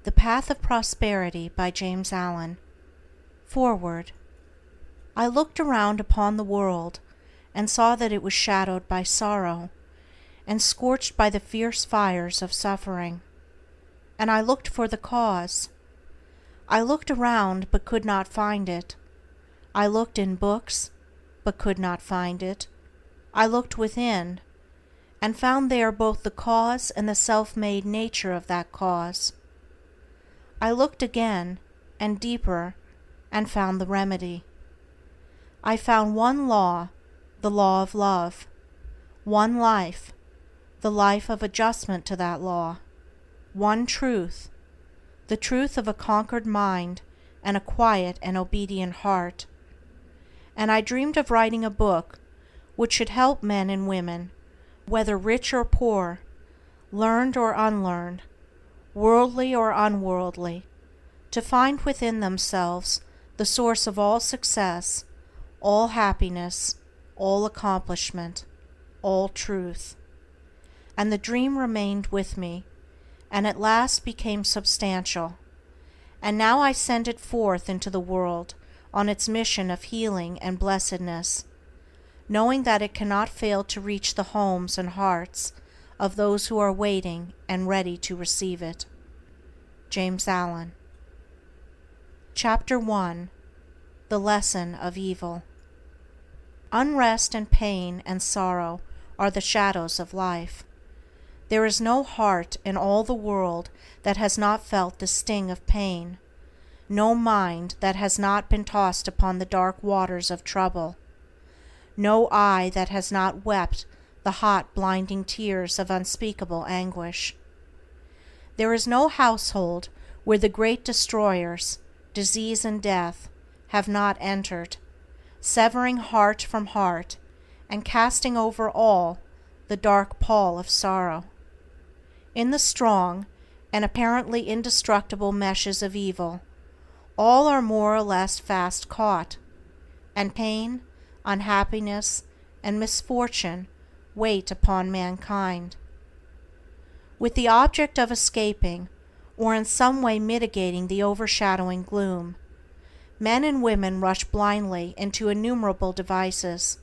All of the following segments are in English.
The Path of Prosperity by James Allen. Foreword. I looked around upon the world, and saw that it was shadowed by sorrow, and scorched by the fierce fires of suffering. And I looked for the cause. I looked around, but could not find it. I looked in books, but could not find it. I looked within, and found there both the cause and the self-made nature of that cause. I looked again, and deeper, and found the remedy. I found one law, the law of love; one life, the life of adjustment to that law; one truth, the truth of a conquered mind and a quiet and obedient heart. And I dreamed of writing a book which should help men and women, whether rich or poor, learned or unlearned, worldly or unworldly, to find within themselves the source of all success, all happiness, all accomplishment, all truth. And the dream remained with me, and at last became substantial, and now I send it forth into the world on its mission of healing and blessedness, knowing that it cannot fail to reach the homes and hearts of those who are waiting and ready to receive it. James Allen. Chapter 1. The Lesson of Evil. Unrest and pain and sorrow are the shadows of life. There is no heart in all the world that has not felt the sting of pain, no mind that has not been tossed upon the dark waters of trouble, no eye that has not wept the hot blinding tears of unspeakable anguish. There is no household where the great destroyers, disease and death, have not entered, severing heart from heart, and casting over all the dark pall of sorrow. In the strong and apparently indestructible meshes of evil, all are more or less fast caught, and pain, unhappiness, and misfortune wait upon mankind. With the object of escaping, or in some way mitigating the overshadowing gloom, men and women rush blindly into innumerable devices,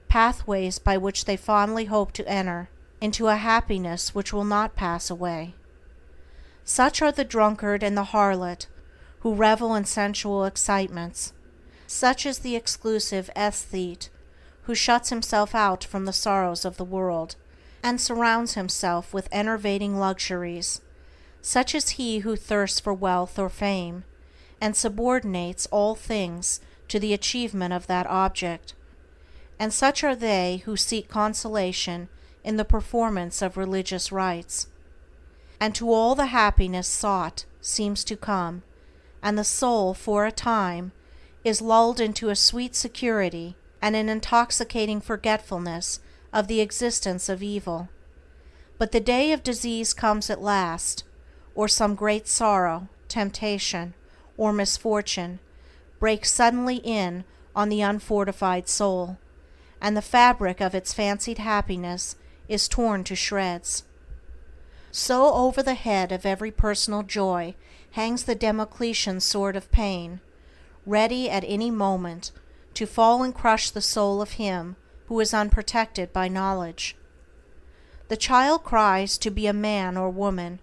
pathways by which they fondly hope to enter into a happiness which will not pass away. Such are the drunkard and the harlot, who revel in sensual excitements. Such is the exclusive aesthete, who shuts himself out from the sorrows of the world, and surrounds himself with enervating luxuries. Such is he who thirsts for wealth or fame, and subordinates all things to the achievement of that object. And such are they who seek consolation in the performance of religious rites. And to all the happiness sought seems to come, and the soul, for a time, is lulled into a sweet security and an intoxicating forgetfulness of the existence of evil. But the day of disease comes at last, or some great sorrow, temptation, or misfortune breaks suddenly in on the unfortified soul, and the fabric of its fancied happiness is torn to shreds. So over the head of every personal joy hangs the Damocletian sword of pain, ready at any moment to fall and crush the soul of him who is unprotected by knowledge. The child cries to be a man or woman;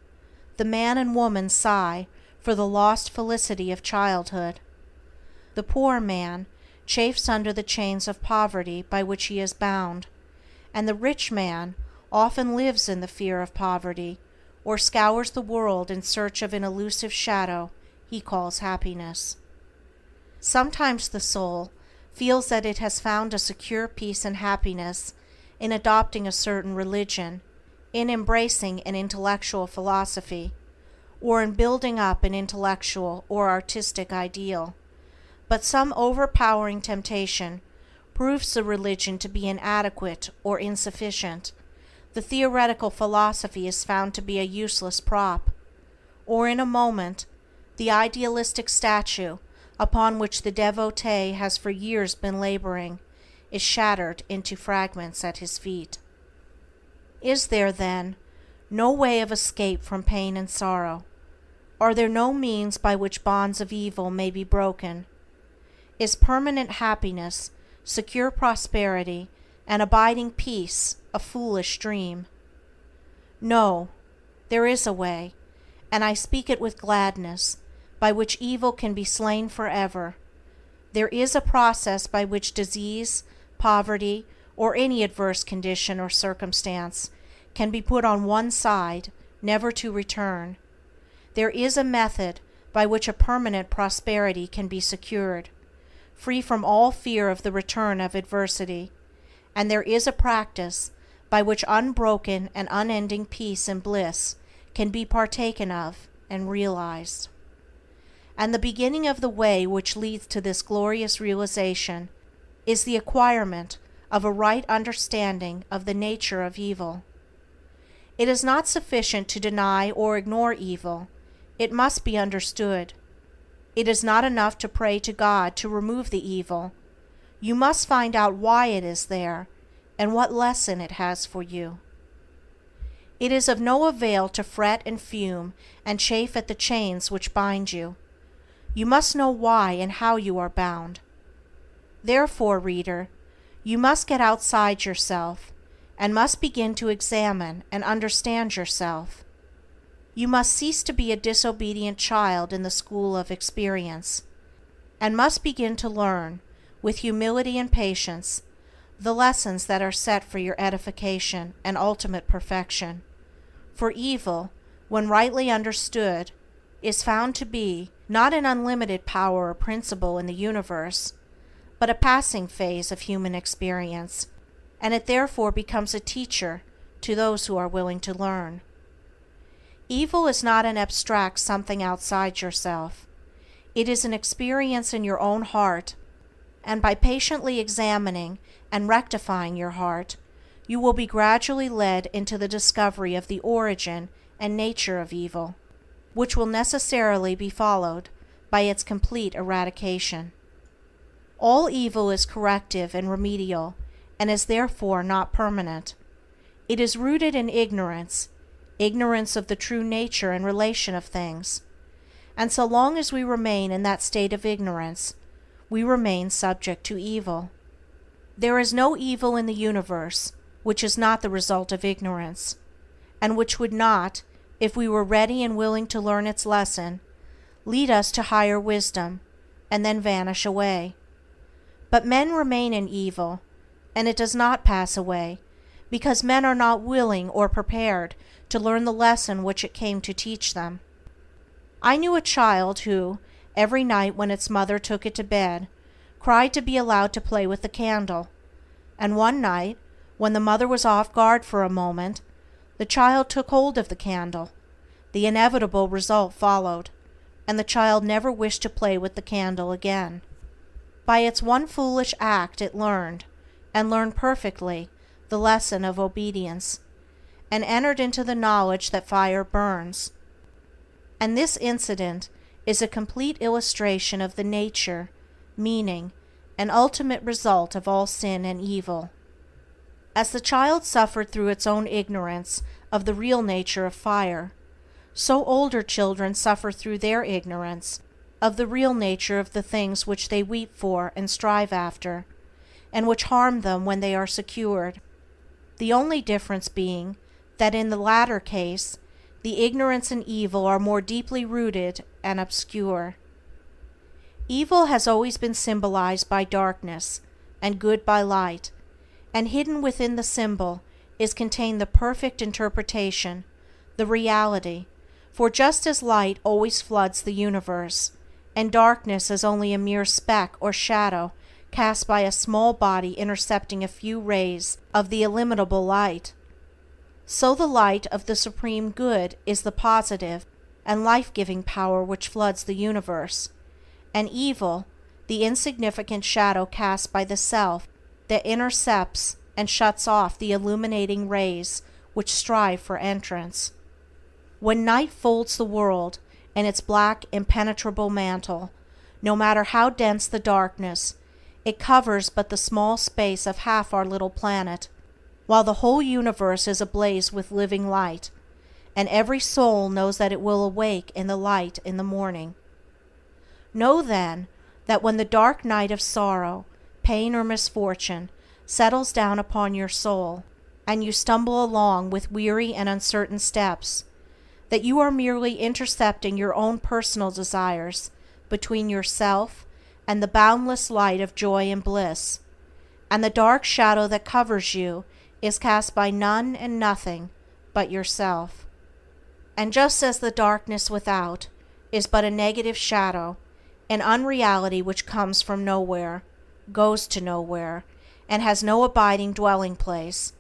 the man and woman sigh for the lost felicity of childhood. The poor man chafes under the chains of poverty by which he is bound, and the rich man often lives in the fear of poverty, or scours the world in search of an elusive shadow he calls happiness. Sometimes the soul feels that it has found a secure peace and happiness in adopting a certain religion, in embracing an intellectual philosophy, or in building up an intellectual or artistic ideal, but some overpowering temptation proves the religion to be inadequate or insufficient, the theoretical philosophy is found to be a useless prop, or in a moment the idealistic statue upon which the devotee has for years been laboring is shattered into fragments at his feet. Is there, then, no way of escape from pain and sorrow? Are there no means by which bonds of evil may be broken? Is permanent happiness, secure prosperity, and abiding peace a foolish dream? No, there is a way, and I speak it with gladness, by which evil can be slain forever. There is a process by which disease, poverty, or any adverse condition or circumstance can be put on one side, never to return. There is a method by which a permanent prosperity can be secured, free from all fear of the return of adversity, and there is a practice by which unbroken and unending peace and bliss can be partaken of and realized. And the beginning of the way which leads to this glorious realization is the acquirement of a right understanding of the nature of evil. It is not sufficient to deny or ignore evil, it must be understood. It is not enough to pray to God to remove the evil. You must find out why it is there, and what lesson it has for you. It is of no avail to fret and fume and chafe at the chains which bind you. You must know why and how you are bound. Therefore, reader, you must get outside yourself, and must begin to examine and understand yourself. You must cease to be a disobedient child in the school of experience, and must begin to learn, with humility and patience, the lessons that are set for your edification and ultimate perfection. For evil, when rightly understood, is found to be not an unlimited power or principle in the universe, but a passing phase of human experience, and it therefore becomes a teacher to those who are willing to learn. Evil is not an abstract something outside yourself. It is an experience in your own heart, and by patiently examining and rectifying your heart, you will be gradually led into the discovery of the origin and nature of evil, which will necessarily be followed by its complete eradication. All evil is corrective and remedial, and is therefore not permanent. It is rooted in ignorance of the true nature and relation of things, and so long as we remain in that state of ignorance, we remain subject to evil. There is no evil in the universe which is not the result of ignorance, and which would not, if we were ready and willing to learn its lesson, lead us to higher wisdom, and then vanish away. But men remain in evil, and it does not pass away, because men are not willing or prepared to learn the lesson which it came to teach them. I knew a child who, every night when its mother took it to bed, cried to be allowed to play with the candle, and one night, when the mother was off guard for a moment, the child took hold of the candle. The inevitable result followed, and the child never wished to play with the candle again. By its one foolish act it learned, and learned perfectly, the lesson of obedience, and entered into the knowledge that fire burns. And this incident is a complete illustration of the nature, meaning, and ultimate result of all sin and evil. As the child suffered through its own ignorance of the real nature of fire, so older children suffer through their ignorance of the real nature of the things which they weep for and strive after, and which harm them when they are secured, the only difference being that in the latter case the ignorance and evil are more deeply rooted and obscure. Evil has always been symbolized by darkness, and good by light, and hidden within the symbol is contained the perfect interpretation, the reality, for just as light always floods the universe, and darkness is only a mere speck or shadow cast by a small body intercepting a few rays of the illimitable light, so the light of the Supreme Good is the positive and life-giving power which floods the universe, and evil, the insignificant shadow cast by the self that intercepts and shuts off the illuminating rays which strive for entrance. When night folds the world in its black impenetrable mantle, no matter how dense the darkness, it covers but the small space of half our little planet, while the whole universe is ablaze with living light, and every soul knows that it will awake in the light in the morning. Know then that when the dark night of sorrow, pain, or misfortune settles down upon your soul, and you stumble along with weary and uncertain steps, that you are merely intercepting your own personal desires between yourself and the boundless light of joy and bliss, and the dark shadow that covers you is cast by none and nothing but yourself. And just as the darkness without is but a negative shadow, an unreality which comes from nowhere, goes to nowhere, and has no abiding dwelling place,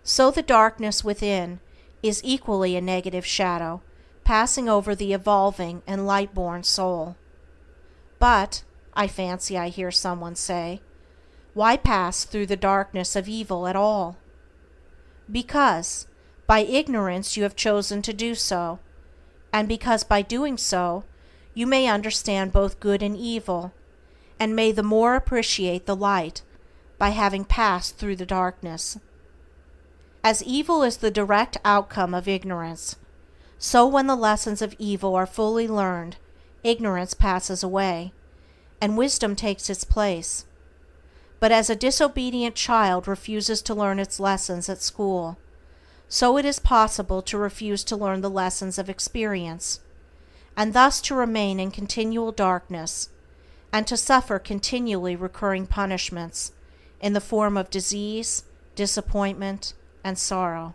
so the darkness within is equally a negative shadow, passing over the evolving and light-born soul. But, I fancy I hear someone say, why pass through the darkness of evil at all? Because, by ignorance you have chosen to do so, and because by doing so you may understand both good and evil, and may the more appreciate the light by having passed through the darkness. As evil is the direct outcome of ignorance, so when the lessons of evil are fully learned, ignorance passes away, and wisdom takes its place. But as a disobedient child refuses to learn its lessons at school, so it is possible to refuse to learn the lessons of experience, and thus to remain in continual darkness, and to suffer continually recurring punishments in the form of disease, disappointment, and sorrow.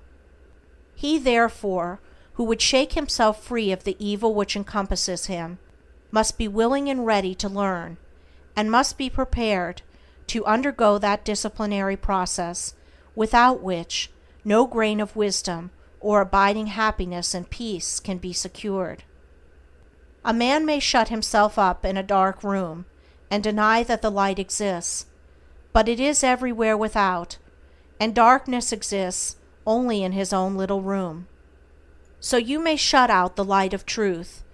He, therefore, who would shake himself free of the evil which encompasses him, must be willing and ready to learn, and must be prepared to undergo that disciplinary process without which no grain of wisdom or abiding happiness and peace can be secured. A man may shut himself up in a dark room and deny that the light exists, but it is everywhere without, and darkness exists only in his own little room. So you may shut out the light of truth,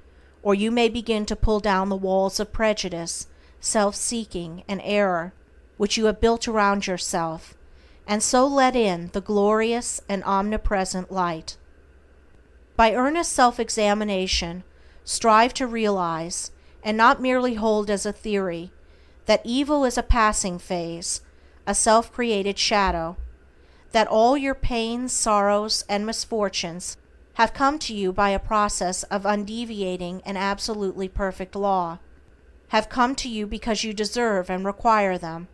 or you may begin to pull down the walls of prejudice, self-seeking, and error which you have built around yourself, and so let in the glorious and omnipresent light. By earnest self-examination, strive to realize, and not merely hold as a theory, that evil is a passing phase, a self-created shadow, that all your pains, sorrows, and misfortunes have come to you by a process of undeviating and absolutely perfect law, have come to you because you deserve and require them,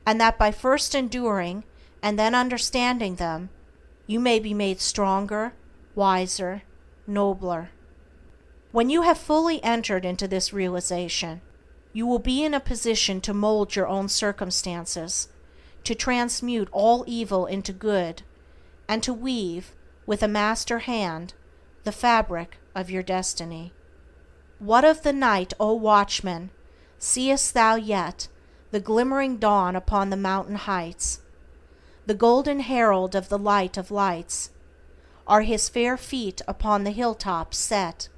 and that by first enduring and then understanding them, you may be made stronger, wiser, nobler. When you have fully entered into this realization, you will be in a position to mold your own circumstances, to transmute all evil into good, and to weave, with a master hand, the fabric of your destiny. What of the night, O watchman? Seest thou yet the glimmering dawn upon the mountain heights? The golden herald of the light of lights, are his fair feet upon the hilltops set?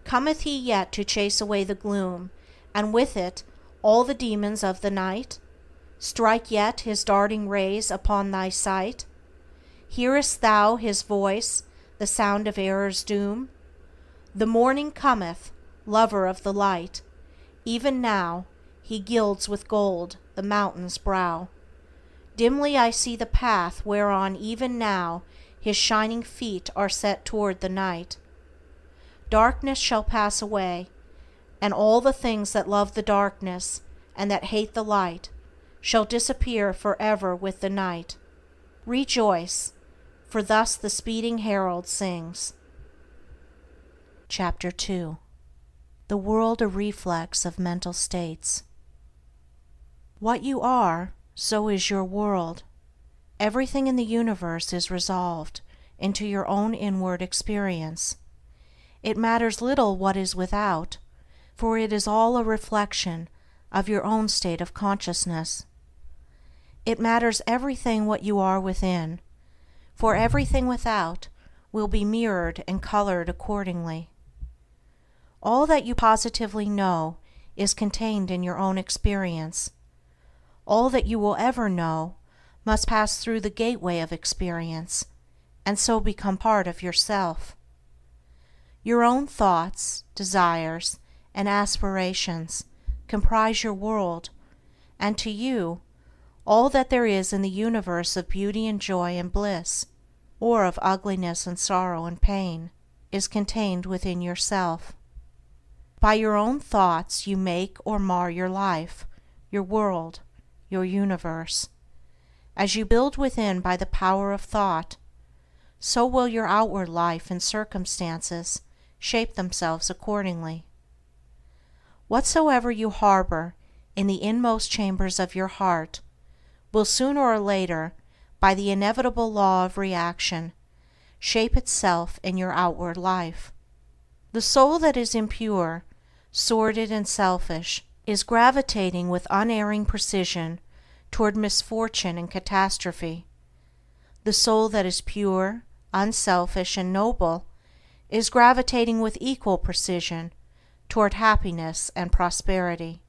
Cometh he yet to chase away the gloom, and with it all the demons of the night? Strike yet his darting rays upon thy sight? Hearest thou his voice, the sound of error's doom? The morning cometh, lover of the light. Even now he gilds with gold the mountain's brow. Dimly I see the path whereon even now his shining feet are set toward the night. Darkness shall pass away, and all the things that love the darkness and that hate the light shall disappear forever with the night. Rejoice, for thus the speeding herald sings. Chapter 2. The world a reflex of mental states. What you are, so is your world. Everything in the universe is resolved into your own inward experience. It matters little what is without, for it is all a reflection of your own state of consciousness. It matters everything what you are within, for everything without will be mirrored and colored accordingly. All that you positively know is contained in your own experience. All that you will ever know must pass through the gateway of experience, and so become part of yourself. Your own thoughts, desires, and aspirations comprise your world, and to you, all that there is in the universe of beauty and joy and bliss, or of ugliness and sorrow and pain, is contained within yourself. By your own thoughts you make or mar your life, your world, your universe. As you build within by the power of thought, so will your outward life and circumstances shape themselves accordingly. Whatsoever you harbor in the inmost chambers of your heart will sooner or later, by the inevitable law of reaction, shape itself in your outward life. The soul that is impure, sordid, and selfish is gravitating with unerring precision toward misfortune and catastrophe. The soul that is pure, unselfish, and noble is gravitating with equal precision toward happiness and prosperity.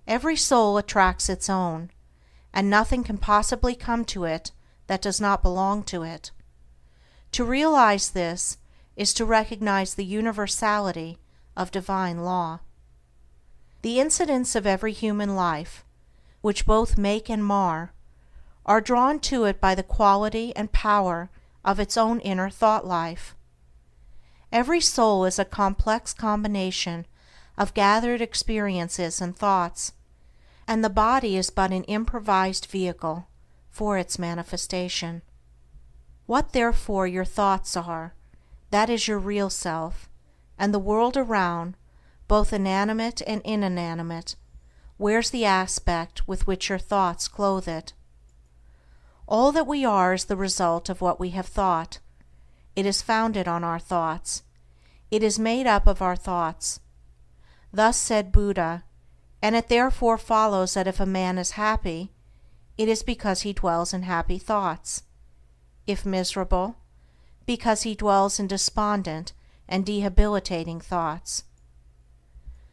Every soul attracts its own, and nothing can possibly come to it that does not belong to it. To realize this is to recognize the universality of divine law. The incidents of every human life, which both make and mar, are drawn to it by the quality and power of its own inner thought life. Every soul is a complex combination of gathered experiences and thoughts, and the body is but an improvised vehicle for its manifestation. What therefore your thoughts are, that is your real self, and the world around, both inanimate and inanimate, wears the aspect with which your thoughts clothe it. All that we are is the result of what we have thought. It is founded on our thoughts. It is made up of our thoughts. Thus said Buddha, and it therefore follows that if a man is happy, it is because he dwells in happy thoughts. If miserable, because he dwells in despondent and debilitating thoughts.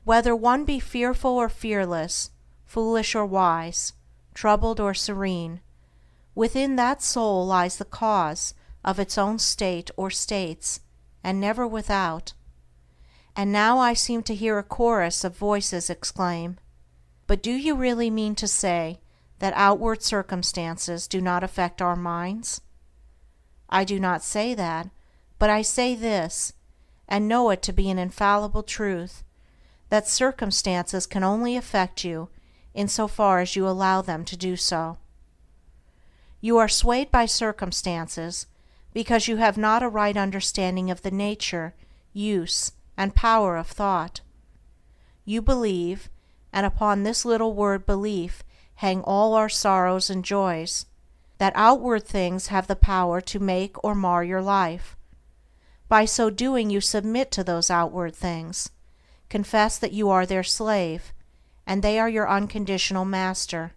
Whether one be fearful or fearless, foolish or wise, troubled or serene, within that soul lies the cause of its own state or states, and never without. And now I seem to hear a chorus of voices exclaim, "But do you really mean to say that outward circumstances do not affect our minds?" I do not say that, but I say this, and know it to be an infallible truth, that circumstances can only affect you in so far as you allow them to do so. You are swayed by circumstances because you have not a right understanding of the nature, use, and power of thought. You believe, and upon this little word belief hang all our sorrows and joys, that outward things have the power to make or mar your life. By so doing you submit to those outward things, confess that you are their slave, and they are your unconditional master.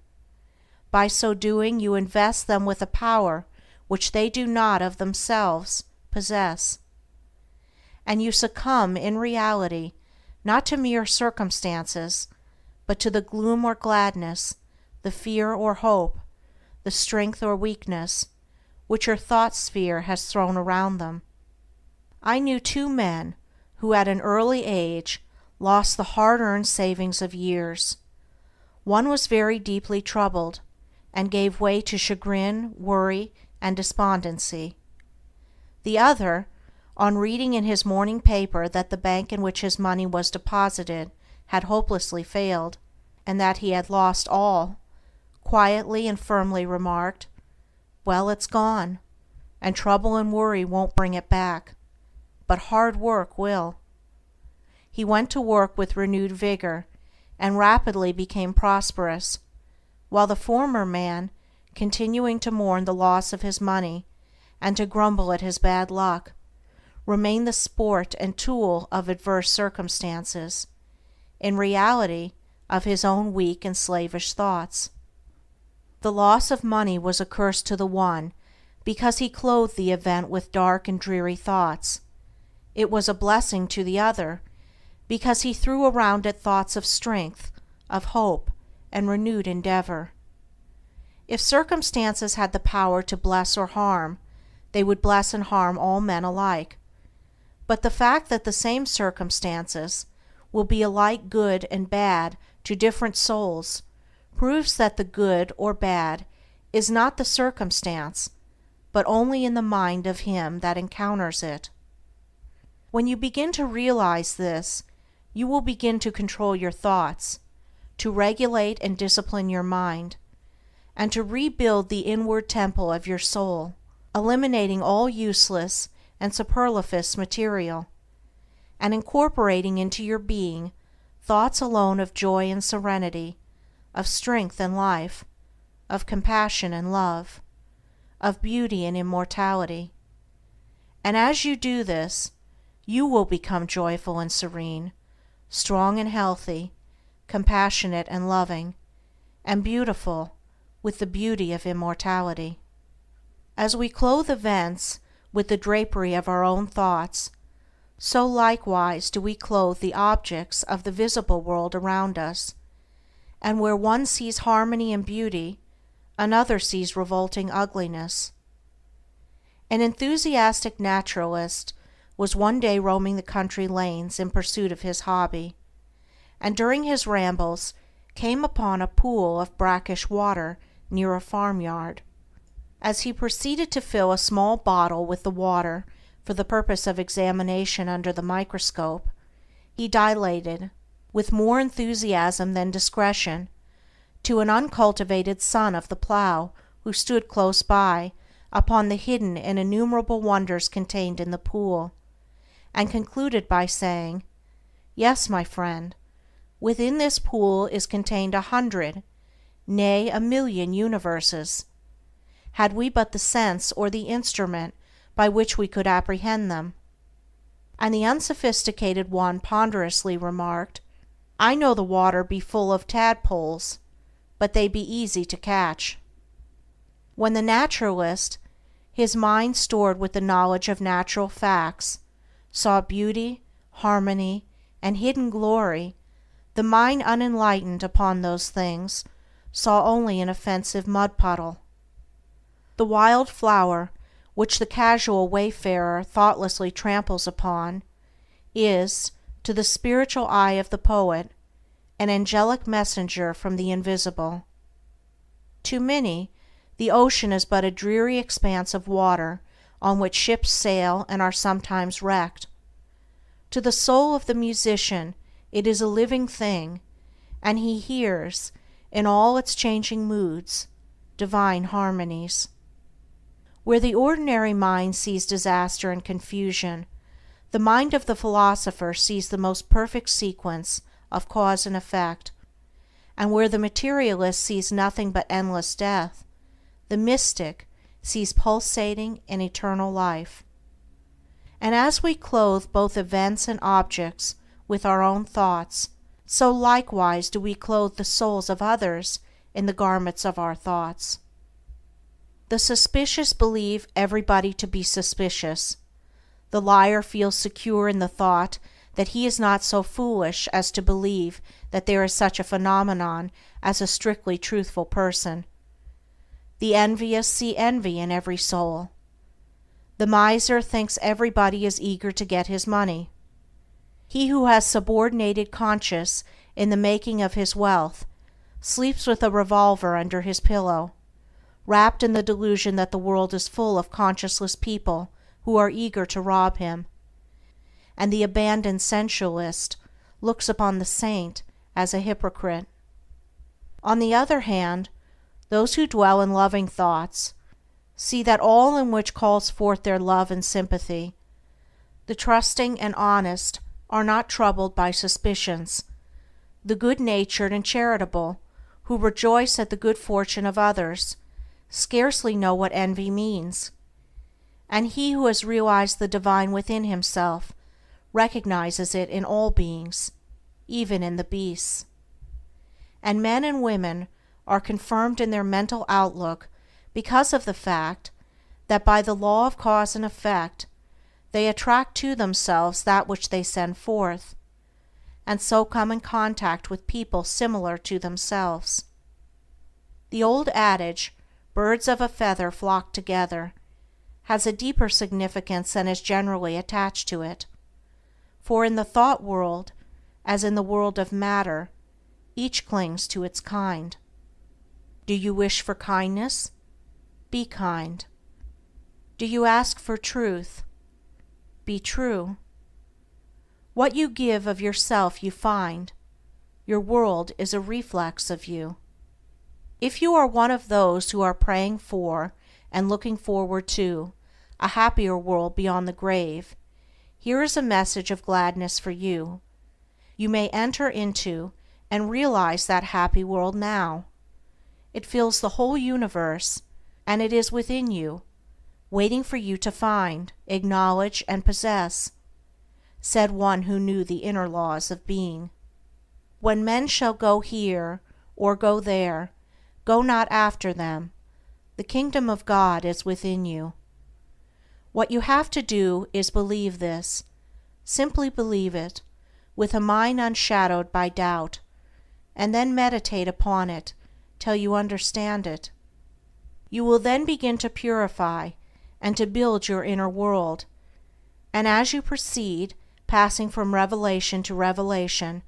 By so doing you invest them with a power which they do not of themselves possess. And you succumb in reality not to mere circumstances, but to the gloom or gladness, the fear or hope, the strength or weakness, which your thought sphere has thrown around them. I knew two men who at an early age lost the hard-earned savings of years. One was very deeply troubled, and gave way to chagrin, worry, and despondency. The other, on reading in his morning paper that the bank in which his money was deposited had hopelessly failed, and that he had lost all, quietly and firmly remarked, "Well, it's gone, and trouble and worry won't bring it back, but hard work will." He went to work with renewed vigor, and rapidly became prosperous, while the former man, continuing to mourn the loss of his money, and to grumble at his bad luck, remained the sport and tool of adverse circumstances, in reality of his own weak and slavish thoughts. The loss of money was a curse to the one because he clothed the event with dark and dreary thoughts. It was a blessing to the other because he threw around it thoughts of strength, of hope, and renewed endeavor. If circumstances had the power to bless or harm, they would bless and harm all men alike. But the fact that the same circumstances will be alike good and bad to different souls proves that the good or bad is not the circumstance, but only in the mind of him that encounters it. When you begin to realize this, you will begin to control your thoughts, to regulate and discipline your mind, and to rebuild the inward temple of your soul, eliminating all useless and superfluous material, and incorporating into your being thoughts alone of joy and serenity, of strength and life, of compassion and love, of beauty and immortality. And as you do this, you will become joyful and serene, strong and healthy, compassionate and loving, and beautiful with the beauty of immortality. As we clothe events with the drapery of our own thoughts, so likewise do we clothe the objects of the visible world around us, and where one sees harmony and beauty, another sees revolting ugliness. An enthusiastic naturalist was one day roaming the country lanes in pursuit of his hobby, and during his rambles came upon a pool of brackish water near a farmyard. As he proceeded to fill a small bottle with the water for the purpose of examination under the microscope, he dilated, with more enthusiasm than discretion, to an uncultivated son of the plough who stood close by, upon the hidden and innumerable wonders contained in the pool, and concluded by saying, "Yes, my friend, within this pool is contained 100, nay, 1,000,000 universes, had we but the sense or the instrument by which we could apprehend them." And the unsophisticated one ponderously remarked, "I know the water be full of tadpoles, but they be easy to catch." When the naturalist, his mind stored with the knowledge of natural facts, saw beauty, harmony, and hidden glory, the mind unenlightened upon those things saw only an offensive mud puddle. The wild flower, which the casual wayfarer thoughtlessly tramples upon, is, to the spiritual eye of the poet, an angelic messenger from the invisible. To many, the ocean is but a dreary expanse of water on which ships sail and are sometimes wrecked. To the soul of the musician it is a living thing, and he hears, in all its changing moods, divine harmonies. Where the ordinary mind sees disaster and confusion, the mind of the philosopher sees the most perfect sequence of cause and effect, and where the materialist sees nothing but endless death, the mystic sees pulsating and eternal life. And as we clothe both events and objects with our own thoughts, so likewise do we clothe the souls of others in the garments of our thoughts. The suspicious believe everybody to be suspicious. The liar feels secure in the thought that he is not so foolish as to believe that there is such a phenomenon as a strictly truthful person. The envious see envy in every soul. The miser thinks everybody is eager to get his money. He who has subordinated conscience in the making of his wealth sleeps with a revolver under his pillow, wrapped in the delusion that the world is full of conscienceless people who are eager to rob him, and the abandoned sensualist looks upon the saint as a hypocrite. On the other hand, those who dwell in loving thoughts see that all in which calls forth their love and sympathy, the trusting and honest are not troubled by suspicions, the good-natured and charitable, who rejoice at the good fortune of others, scarcely know what envy means, and he who has realized the divine within himself recognizes it in all beings, even in the beasts. And men and women are confirmed in their mental outlook because of the fact that by the law of cause and effect they attract to themselves that which they send forth, and so come in contact with people similar to themselves. The old adage, "Birds of a feather flock together," has a deeper significance than is generally attached to it. For in the thought world, as in the world of matter, each clings to its kind. Do you wish for kindness? Be kind. Do you ask for truth? Be true. What you give of yourself you find. Your world is a reflex of you. If you are one of those who are praying for and looking forward to a happier world beyond the grave, here is a message of gladness for you. You may enter into and realize that happy world now. It fills the whole universe, and it is within you, waiting for you to find, acknowledge, and possess, said one who knew the inner laws of being. When men shall go here or go there, go not after them. The kingdom of God is within you. What you have to do is believe this. Simply believe it, with a mind unshadowed by doubt, and then meditate upon it till you understand it. You will then begin to purify and to build your inner world, and as you proceed, passing from revelation to revelation,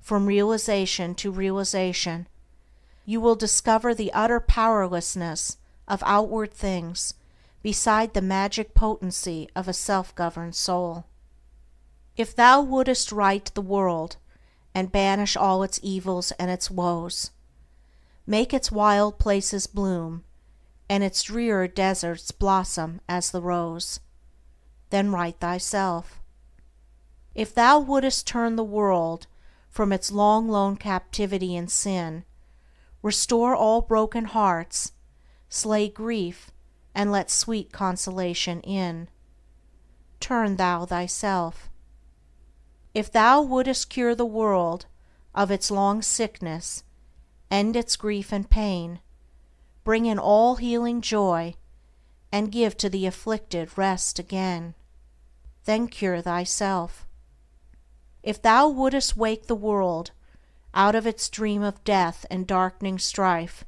from realization to realization, you will discover the utter powerlessness of outward things beside the magic potency of a self-governed soul. If thou wouldest right the world, and banish all its evils and its woes, make its wild places bloom, and its drear deserts blossom as the rose, then right thyself. If thou wouldest turn the world from its long lone captivity in sin, restore all broken hearts, slay grief, and let sweet consolation in, turn thou thyself. If thou wouldest cure the world of its long sickness, end its grief and pain, bring in all healing joy, and give to the afflicted rest again, then cure thyself. If thou wouldest wake the world out of its dream of death and darkening strife,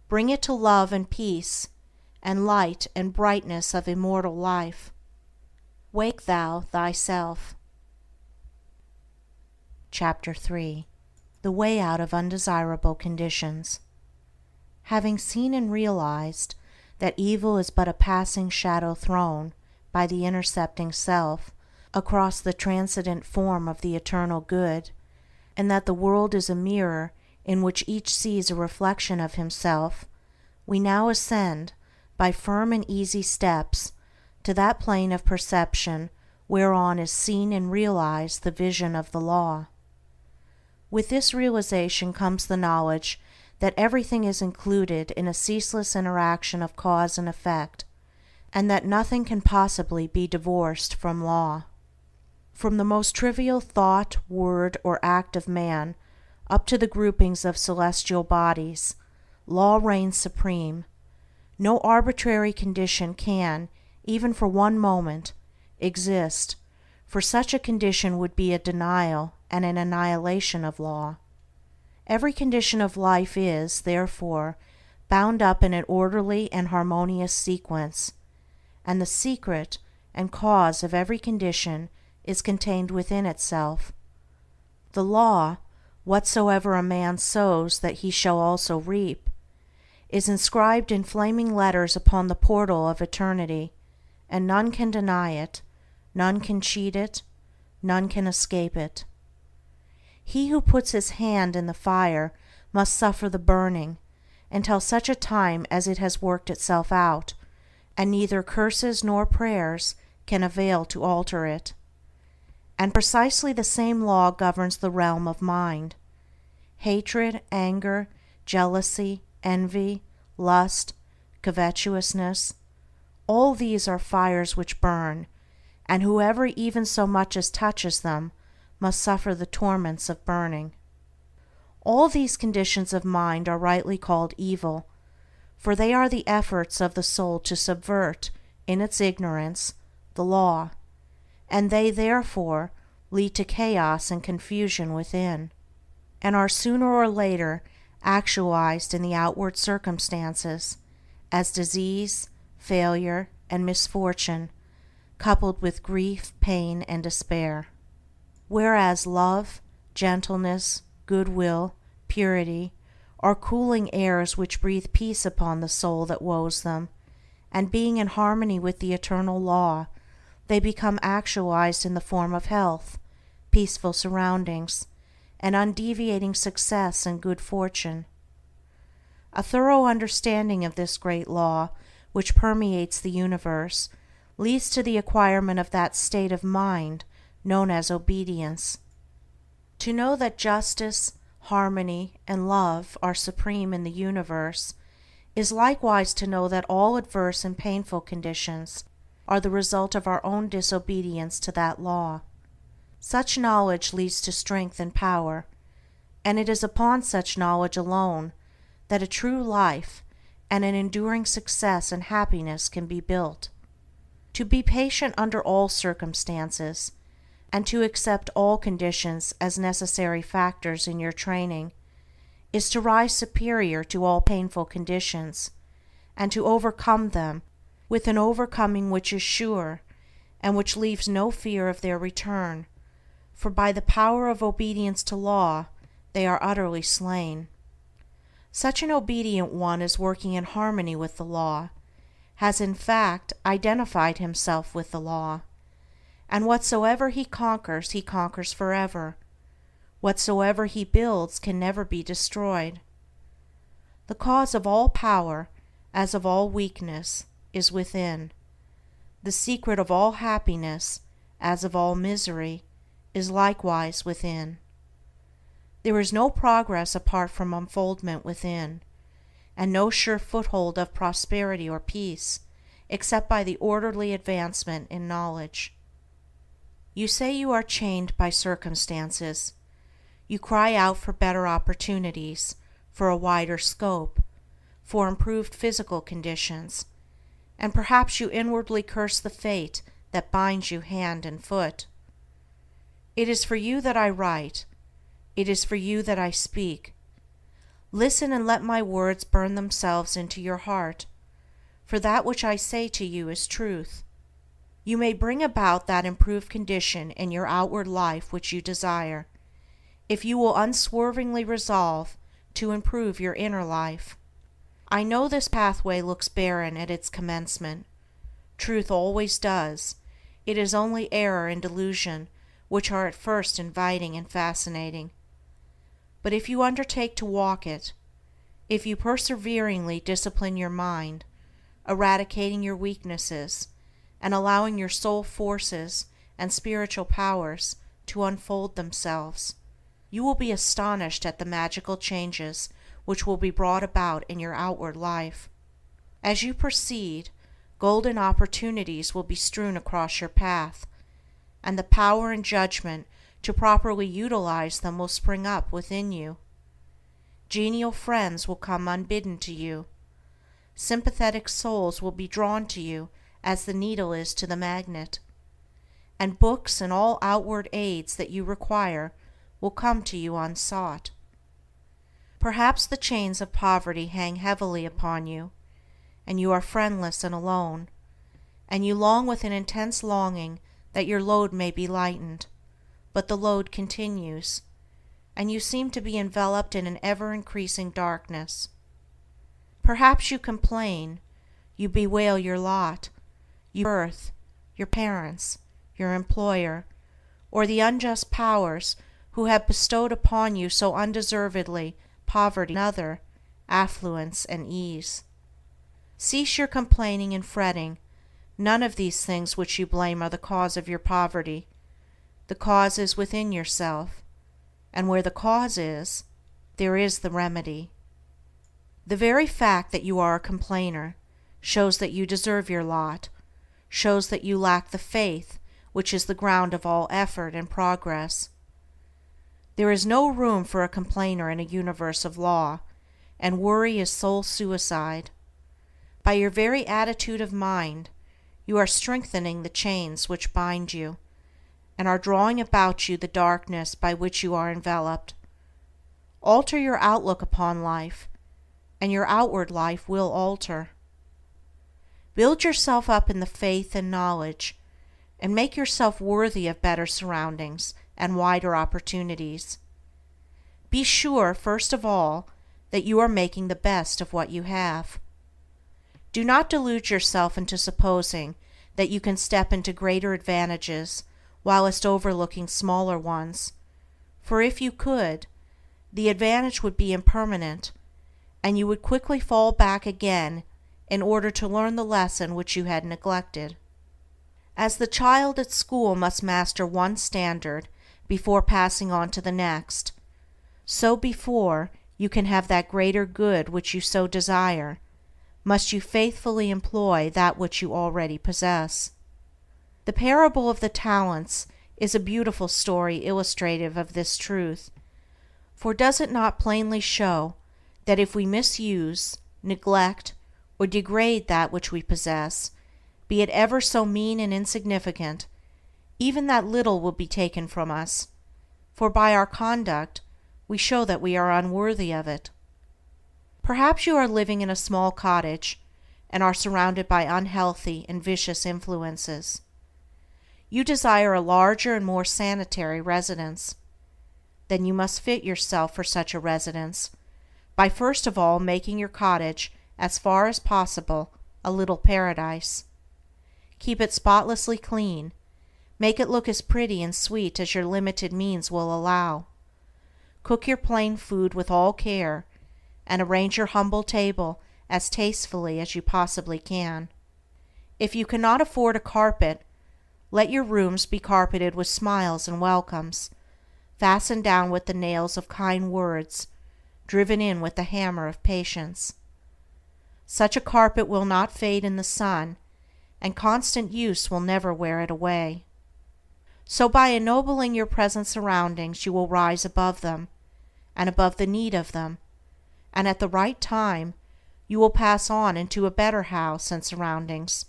bring it to love and peace, and light and brightness of immortal life, wake thou thyself. Chapter 3. The Way Out of Undesirable Conditions. Having seen and realized that evil is but a passing shadow thrown by the intercepting self across the transcendent form of the eternal good, and that the world is a mirror in which each sees a reflection of himself, we now ascend, by firm and easy steps, to that plane of perception whereon is seen and realized the vision of the law. With this realization comes the knowledge that everything is included in a ceaseless interaction of cause and effect, and that nothing can possibly be divorced from law. From the most trivial thought, word, or act of man up to the groupings of celestial bodies, law reigns supreme. No arbitrary condition can, even for one moment, exist, for such a condition would be a denial and an annihilation of law. Every condition of life is, therefore, bound up in an orderly and harmonious sequence, and the secret and cause of every condition is contained within itself. The law, whatsoever a man sows that he shall also reap, is inscribed in flaming letters upon the portal of eternity, and none can deny it, none can cheat it, none can escape it. He who puts his hand in the fire must suffer the burning until such a time as it has worked itself out, and neither curses nor prayers can avail to alter it. And precisely the same law governs the realm of mind. Hatred, anger, jealousy, envy, lust, covetousness, all these are fires which burn, and whoever even so much as touches them must suffer the torments of burning. All these conditions of mind are rightly called evil, for they are the efforts of the soul to subvert, in its ignorance, the law, and they therefore lead to chaos and confusion within, and are sooner or later actualized in the outward circumstances as disease, failure, and misfortune, coupled with grief, pain, and despair. Whereas love, gentleness, goodwill, purity are cooling airs which breathe peace upon the soul that woes them, and being in harmony with the eternal law, they become actualized in the form of health, peaceful surroundings, and undeviating success and good fortune. A thorough understanding of this great law, which permeates the universe, leads to the acquirement of that state of mind known as obedience. To know that justice, harmony, and love are supreme in the universe is likewise to know that all adverse and painful conditions are the result of our own disobedience to that law. Such knowledge leads to strength and power, and it is upon such knowledge alone that a true life and an enduring success and happiness can be built. To be patient under all circumstances, and to accept all conditions as necessary factors in your training, is to rise superior to all painful conditions, and to overcome them with an overcoming which is sure, and which leaves no fear of their return, for by the power of obedience to law they are utterly slain. Such an obedient one is working in harmony with the law, has in fact identified himself with the law, and whatsoever he conquers forever. Whatsoever he builds can never be destroyed. The cause of all power, as of all weakness, is within. The secret of all happiness, as of all misery, is likewise within. There is no progress apart from unfoldment within, and no sure foothold of prosperity or peace except by the orderly advancement in knowledge. You say you are chained by circumstances. You cry out for better opportunities, for a wider scope, for improved physical conditions, and perhaps you inwardly curse the fate that binds you hand and foot. It is for you that I write. It is for you that I speak. Listen and let my words burn themselves into your heart, for that which I say to you is truth. You may bring about that improved condition in your outward life which you desire, if you will unswervingly resolve to improve your inner life. I know this pathway looks barren at its commencement. Truth always does. It is only error and delusion which are at first inviting and fascinating. But if you undertake to walk it, if you perseveringly discipline your mind, eradicating your weaknesses, and allowing your soul forces and spiritual powers to unfold themselves, you will be astonished at the magical changes which will be brought about in your outward life. As you proceed, golden opportunities will be strewn across your path, and the power and judgment to properly utilize them will spring up within you. Genial friends will come unbidden to you. Sympathetic souls will be drawn to you as the needle is to the magnet, and books and all outward aids that you require will come to you unsought. Perhaps the chains of poverty hang heavily upon you, and you are friendless and alone, and you long with an intense longing that your load may be lightened, but the load continues, and you seem to be enveloped in an ever-increasing darkness. Perhaps you complain, you bewail your lot, your birth, your parents, your employer, or the unjust powers who have bestowed upon you so undeservedly poverty and other, affluence and ease. Cease your complaining and fretting. None of these things which you blame are the cause of your poverty. The cause is within yourself, and where the cause is, there is the remedy. The very fact that you are a complainer shows that you deserve your lot, shows that you lack the faith which is the ground of all effort and progress. There is no room for a complainer in a universe of law, and worry is soul suicide. By your very attitude of mind, you are strengthening the chains which bind you, and are drawing about you the darkness by which you are enveloped. Alter your outlook upon life, and your outward life will alter. Build yourself up in the faith and knowledge, and make yourself worthy of better surroundings and wider opportunities. Be sure, first of all, that you are making the best of what you have. Do not delude yourself into supposing that you can step into greater advantages whilst overlooking smaller ones, for if you could, the advantage would be impermanent, and you would quickly fall back again in order to learn the lesson which you had neglected. As the child at school must master one standard before passing on to the next, so before you can have that greater good which you so desire, must you faithfully employ that which you already possess. The parable of the talents is a beautiful story illustrative of this truth, for does it not plainly show that if we misuse, neglect, or degrade that which we possess, be it ever so mean and insignificant, even that little will be taken from us, for by our conduct we show that we are unworthy of it. Perhaps you are living in a small cottage and are surrounded by unhealthy and vicious influences. You desire a larger and more sanitary residence. Then you must fit yourself for such a residence by first of all making your cottage as far as possible a little paradise. Keep it spotlessly clean. Make it look as pretty and sweet as your limited means will allow. Cook your plain food with all care, and arrange your humble table as tastefully as you possibly can. If you cannot afford a carpet, let your rooms be carpeted with smiles and welcomes, fastened down with the nails of kind words, driven in with the hammer of patience. Such a carpet will not fade in the sun, and constant use will never wear it away. So by ennobling your present surroundings you will rise above them, and above the need of them, and at the right time you will pass on into a better house and surroundings,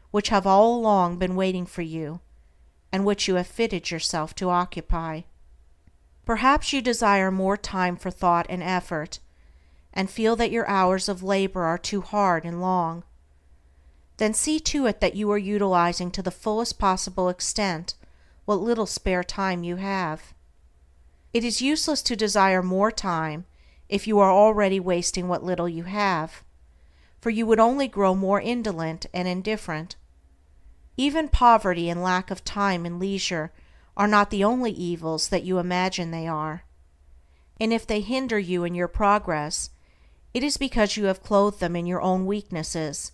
which have all along been waiting for you, and which you have fitted yourself to occupy. Perhaps you desire more time for thought and effort, and feel that your hours of labor are too hard and long. Then see to it that you are utilizing to the fullest possible extent what little spare time you have. It is useless to desire more time if you are already wasting what little you have, for you would only grow more indolent and indifferent. Even poverty and lack of time and leisure are not the only evils that you imagine they are, and if they hinder you in your progress, it is because you have clothed them in your own weaknesses,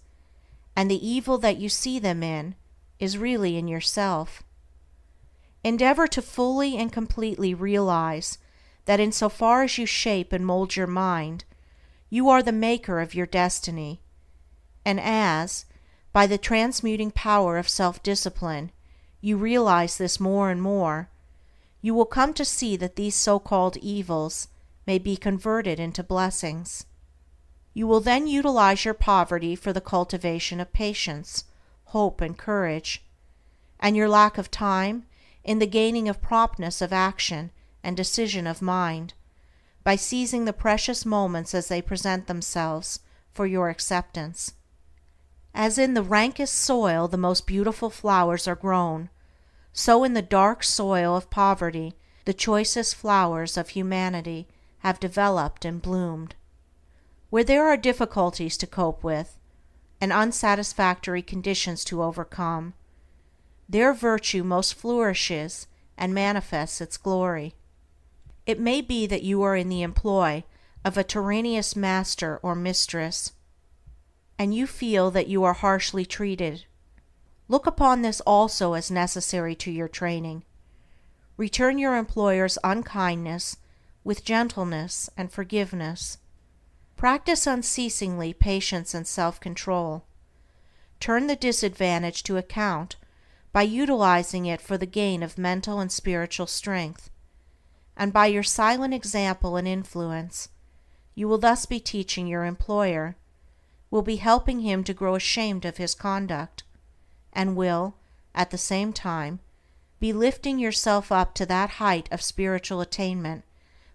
and the evil that you see them in is really in yourself. Endeavor to fully and completely realize that in so far as you shape and mold your mind, you are the maker of your destiny, and as, by the transmuting power of self-discipline, you realize this more and more, you will come to see that these so-called evils may be converted into blessings. You will then utilize your poverty for the cultivation of patience, hope, and courage, and your lack of time in the gaining of promptness of action and decision of mind, by seizing the precious moments as they present themselves for your acceptance. As in the rankest soil the most beautiful flowers are grown, so in the dark soil of poverty the choicest flowers of humanity have developed and bloomed. Where there are difficulties to cope with, and unsatisfactory conditions to overcome, there virtue most flourishes and manifests its glory. It may be that you are in the employ of a tyrannous master or mistress, and you feel that you are harshly treated. Look upon this also as necessary to your training. Return your employer's unkindness with gentleness and forgiveness. Practice unceasingly patience and self-control. Turn the disadvantage to account by utilizing it for the gain of mental and spiritual strength, and by your silent example and influence, you will thus be teaching your employer, will be helping him to grow ashamed of his conduct, and will, at the same time, be lifting yourself up to that height of spiritual attainment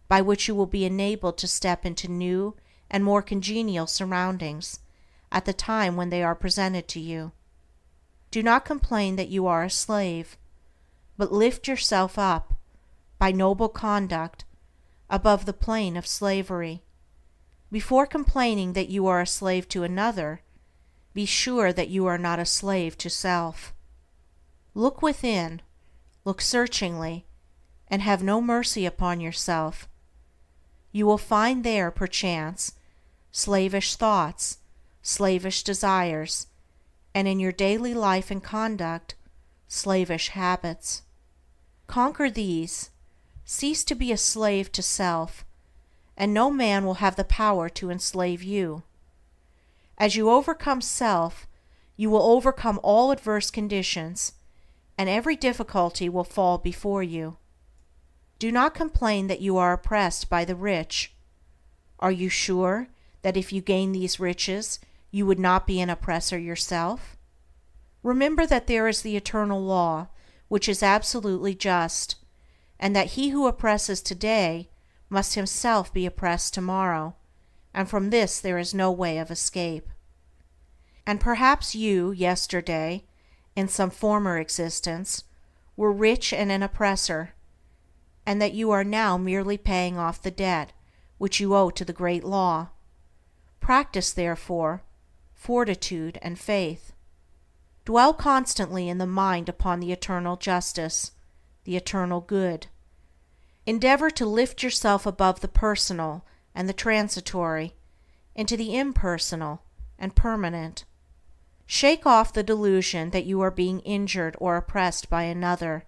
by which you will be enabled to step into new and more congenial surroundings, at the time when they are presented to you. Do not complain that you are a slave, but lift yourself up, by noble conduct, above the plane of slavery. Before complaining that you are a slave to another, be sure that you are not a slave to self. Look within, look searchingly, and have no mercy upon yourself. You will find there, perchance, slavish thoughts, slavish desires, and in your daily life and conduct, slavish habits. Conquer these, cease to be a slave to self, and no man will have the power to enslave you. As you overcome self, you will overcome all adverse conditions, and every difficulty will fall before you. Do not complain that you are oppressed by the rich. Are you sure that if you gain these riches, you would not be an oppressor yourself? Remember that there is the eternal law, which is absolutely just, and that he who oppresses today must himself be oppressed tomorrow, and from this there is no way of escape. And perhaps you, yesterday, in some former existence, were rich and an oppressor, and that you are now merely paying off the debt which you owe to the great law. Practice, therefore, fortitude and faith. Dwell constantly in the mind upon the eternal justice, the eternal good. Endeavor to lift yourself above the personal and the transitory into the impersonal and permanent. Shake off the delusion that you are being injured or oppressed by another,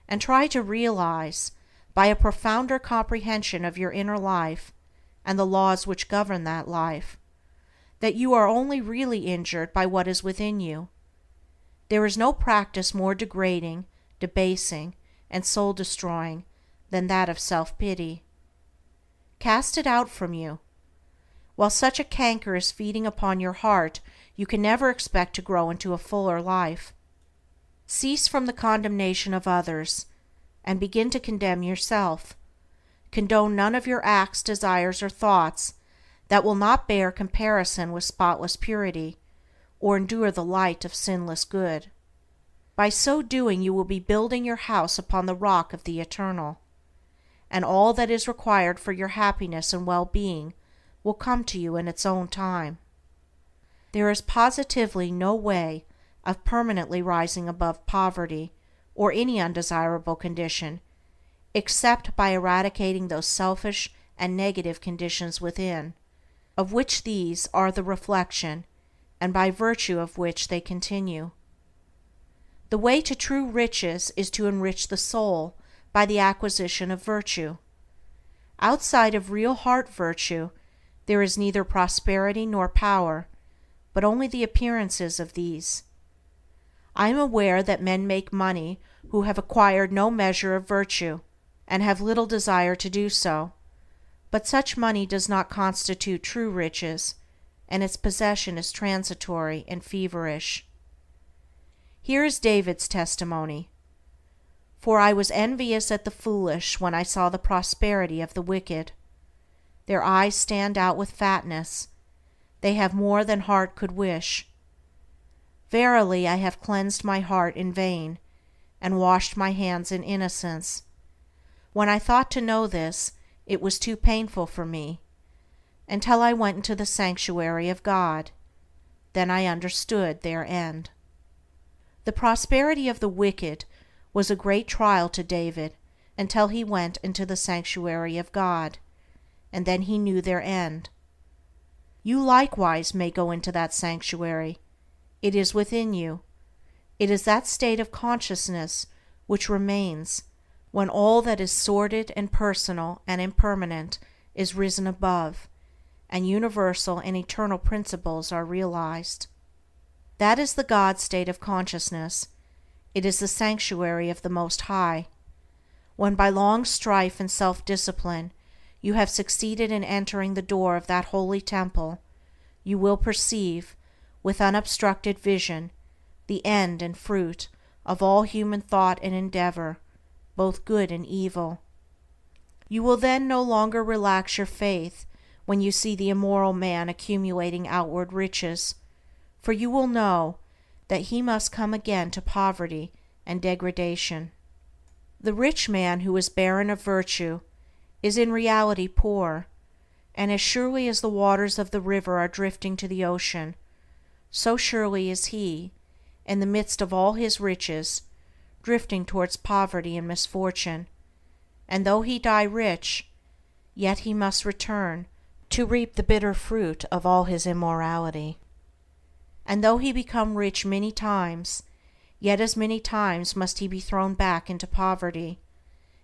and try to realize, by a profounder comprehension of your inner life and the laws which govern that life, that you are only really injured by what is within you. There is no practice more degrading, debasing, and soul-destroying than that of self-pity. Cast it out from you. While such a canker is feeding upon your heart, you can never expect to grow into a fuller life. Cease from the condemnation of others, and begin to condemn yourself. Condone none of your acts, desires, or thoughts that will not bear comparison with spotless purity, or endure the light of sinless good. By so doing you will be building your house upon the rock of the eternal, and all that is required for your happiness and well-being will come to you in its own time. There is positively no way of permanently rising above poverty or any undesirable condition, except by eradicating those selfish and negative conditions within, of which these are the reflection, and by virtue of which they continue. The way to true riches is to enrich the soul by the acquisition of virtue. Outside of real heart virtue, there is neither prosperity nor power, but only the appearances of these. I am aware that men make money who have acquired no measure of virtue, and have little desire to do so, but such money does not constitute true riches, and its possession is transitory and feverish. Here is David's testimony: For I was envious at the foolish when I saw the prosperity of the wicked. Their eyes stand out with fatness, they have more than heart could wish. Verily I have cleansed my heart in vain, and washed my hands in innocence. When I thought to know this, it was too painful for me, until I went into the sanctuary of God. Then I understood their end. The prosperity of the wicked was a great trial to David until he went into the sanctuary of God, and then he knew their end. You likewise may go into that sanctuary. It is within you. It is that state of consciousness which remains when all that is sordid and personal and impermanent is risen above, and universal and eternal principles are realized. That is the God state of consciousness. It is the sanctuary of the Most High. When by long strife and self-discipline you have succeeded in entering the door of that holy temple, you will perceive, with unobstructed vision, the end and fruit of all human thought and endeavor, both good and evil. You will then no longer relax your faith when you see the immoral man accumulating outward riches, for you will know that he must come again to poverty and degradation. The rich man who is barren of virtue is in reality poor, and as surely as the waters of the river are drifting to the ocean, so surely is he, in the midst of all his riches, drifting towards poverty and misfortune, and though he die rich, yet he must return to reap the bitter fruit of all his immorality. And though he become rich many times, yet as many times must he be thrown back into poverty,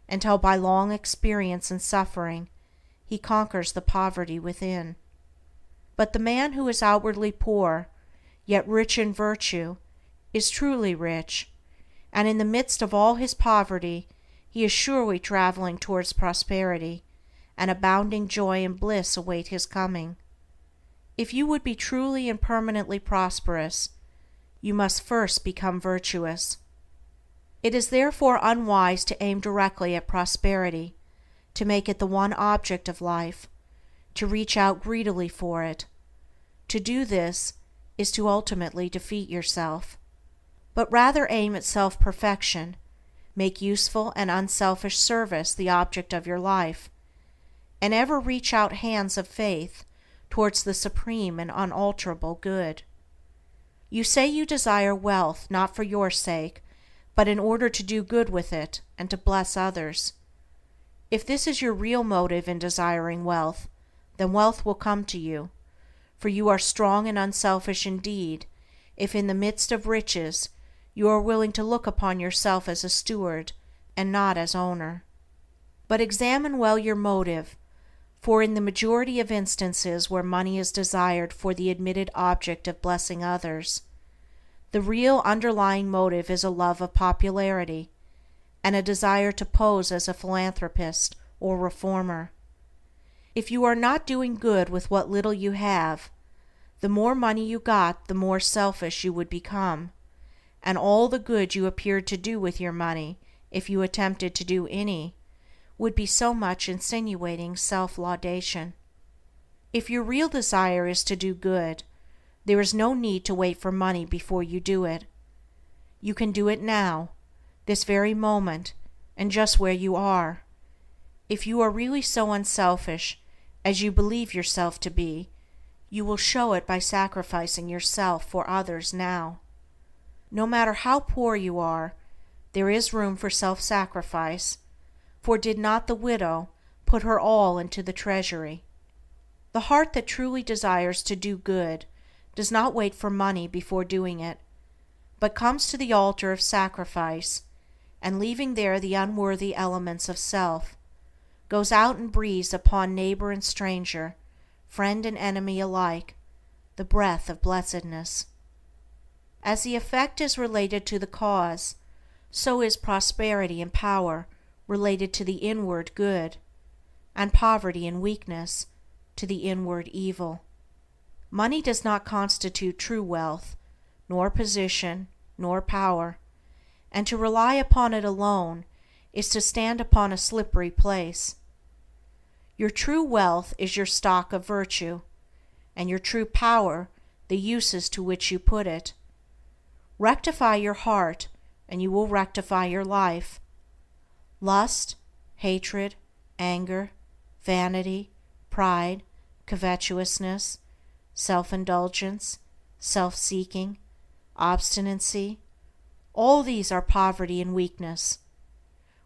until by long experience and suffering he conquers the poverty within. But the man who is outwardly poor, yet rich in virtue, is truly rich, and in the midst of all his poverty he is surely traveling towards prosperity, and abounding joy and bliss await his coming. If you would be truly and permanently prosperous, you must first become virtuous. It is therefore unwise to aim directly at prosperity, to make it the one object of life, to reach out greedily for it. To do this is to ultimately defeat yourself. But rather aim at self-perfection, make useful and unselfish service the object of your life, and ever reach out hands of faith towards the supreme and unalterable good. You say you desire wealth not for your sake, but in order to do good with it and to bless others. If this is your real motive in desiring wealth, then wealth will come to you, for you are strong and unselfish indeed if in the midst of riches you are willing to look upon yourself as a steward and not as owner. But examine well your motive, for in the majority of instances where money is desired for the admitted object of blessing others, the real underlying motive is a love of popularity, and a desire to pose as a philanthropist or reformer. If you are not doing good with what little you have, the more money you got the more selfish you would become, and all the good you appeared to do with your money, if you attempted to do any, would be so much insinuating self-laudation. If your real desire is to do good, there is no need to wait for money before you do it. You can do it now, this very moment, and just where you are. If you are really so unselfish as you believe yourself to be, you will show it by sacrificing yourself for others now. No matter how poor you are, there is room for self-sacrifice, for did not the widow put her all into the treasury? The heart that truly desires to do good does not wait for money before doing it, but comes to the altar of sacrifice, and leaving there the unworthy elements of self, goes out and breathes upon neighbor and stranger, friend and enemy alike, the breath of blessedness. As the effect is related to the cause, so is prosperity and power related to the inward good, and poverty and weakness to the inward evil. Money does not constitute true wealth, nor position, nor power, and to rely upon it alone is to stand upon a slippery place. Your true wealth is your stock of virtue, and your true power the uses to which you put it. Rectify your heart, and you will rectify your life. Lust, hatred, anger, vanity, pride, covetousness, self-indulgence, self-seeking, obstinacy, all these are poverty and weakness,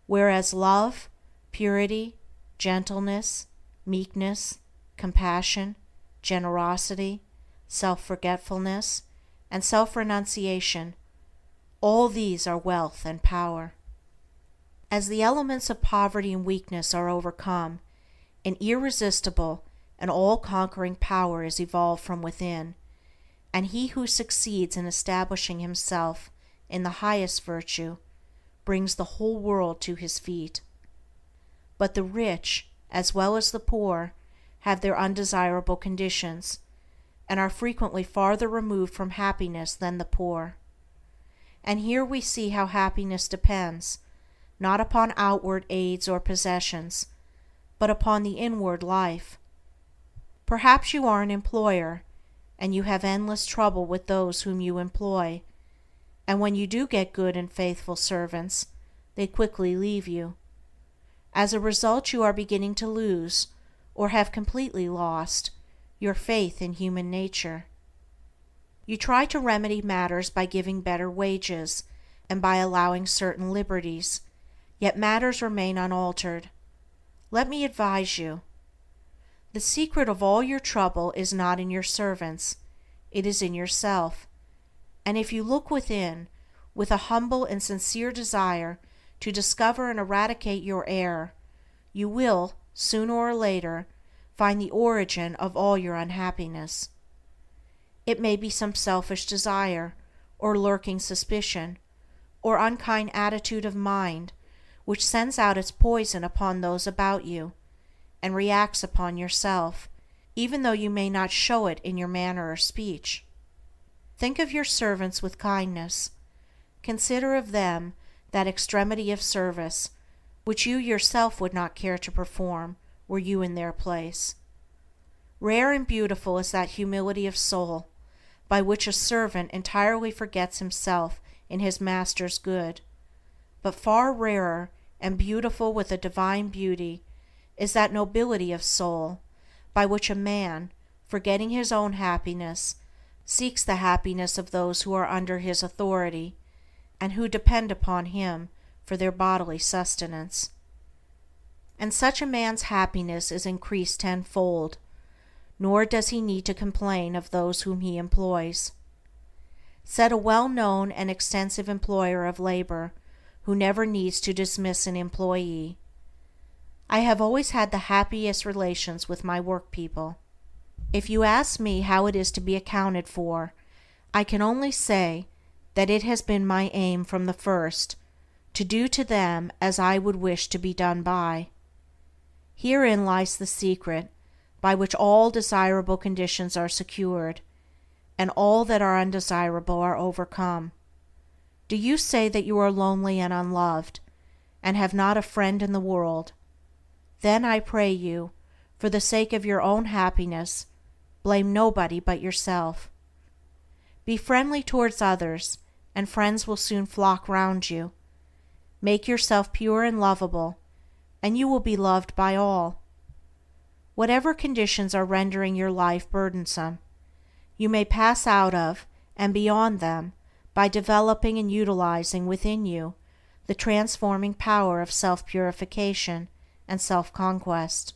whereas love, purity, gentleness, meekness, compassion, generosity, self-forgetfulness, and self-renunciation, all these are wealth and power. As the elements of poverty and weakness are overcome, an irresistible and all-conquering power is evolved from within, and he who succeeds in establishing himself in the highest virtue brings the whole world to his feet. But the rich, as well as the poor, have their undesirable conditions, and are frequently farther removed from happiness than the poor. And here we see how happiness depends, not upon outward aids or possessions, but upon the inward life. Perhaps you are an employer, and you have endless trouble with those whom you employ, and when you do get good and faithful servants, they quickly leave you. As a result, you are beginning to lose, or have completely lost, your faith in human nature. You try to remedy matters by giving better wages and by allowing certain liberties, yet matters remain unaltered. Let me advise you. The secret of all your trouble is not in your servants, it is in yourself, and if you look within, with a humble and sincere desire to discover and eradicate your error, you will, sooner or later, find the origin of all your unhappiness. It may be some selfish desire, or lurking suspicion, or unkind attitude of mind which sends out its poison upon those about you, and reacts upon yourself, even though you may not show it in your manner or speech. Think of your servants with kindness. Consider of them that extremity of service which you yourself would not care to perform were you in their place. Rare and beautiful is that humility of soul by which a servant entirely forgets himself in his master's good, but far rarer and beautiful with a divine beauty is that nobility of soul by which a man, forgetting his own happiness, seeks the happiness of those who are under his authority, and who depend upon him for their bodily sustenance. And such a man's happiness is increased tenfold, nor does he need to complain of those whom he employs. Said a well-known and extensive employer of labor, who never needs to dismiss an employee, "I have always had the happiest relations with my work people. If you ask me how it is to be accounted for, I can only say that it has been my aim from the first to do to them as I would wish to be done by. Herein lies the secret by which all desirable conditions are secured, and all that are undesirable are overcome. Do you say that you are lonely and unloved, and have not a friend in the world? Then I pray you, for the sake of your own happiness, blame nobody but yourself. Be friendly towards others, and friends will soon flock round you. Make yourself pure and lovable, and you will be loved by all. Whatever conditions are rendering your life burdensome, you may pass out of and beyond them by developing and utilizing within you the transforming power of self-purification and self-conquest.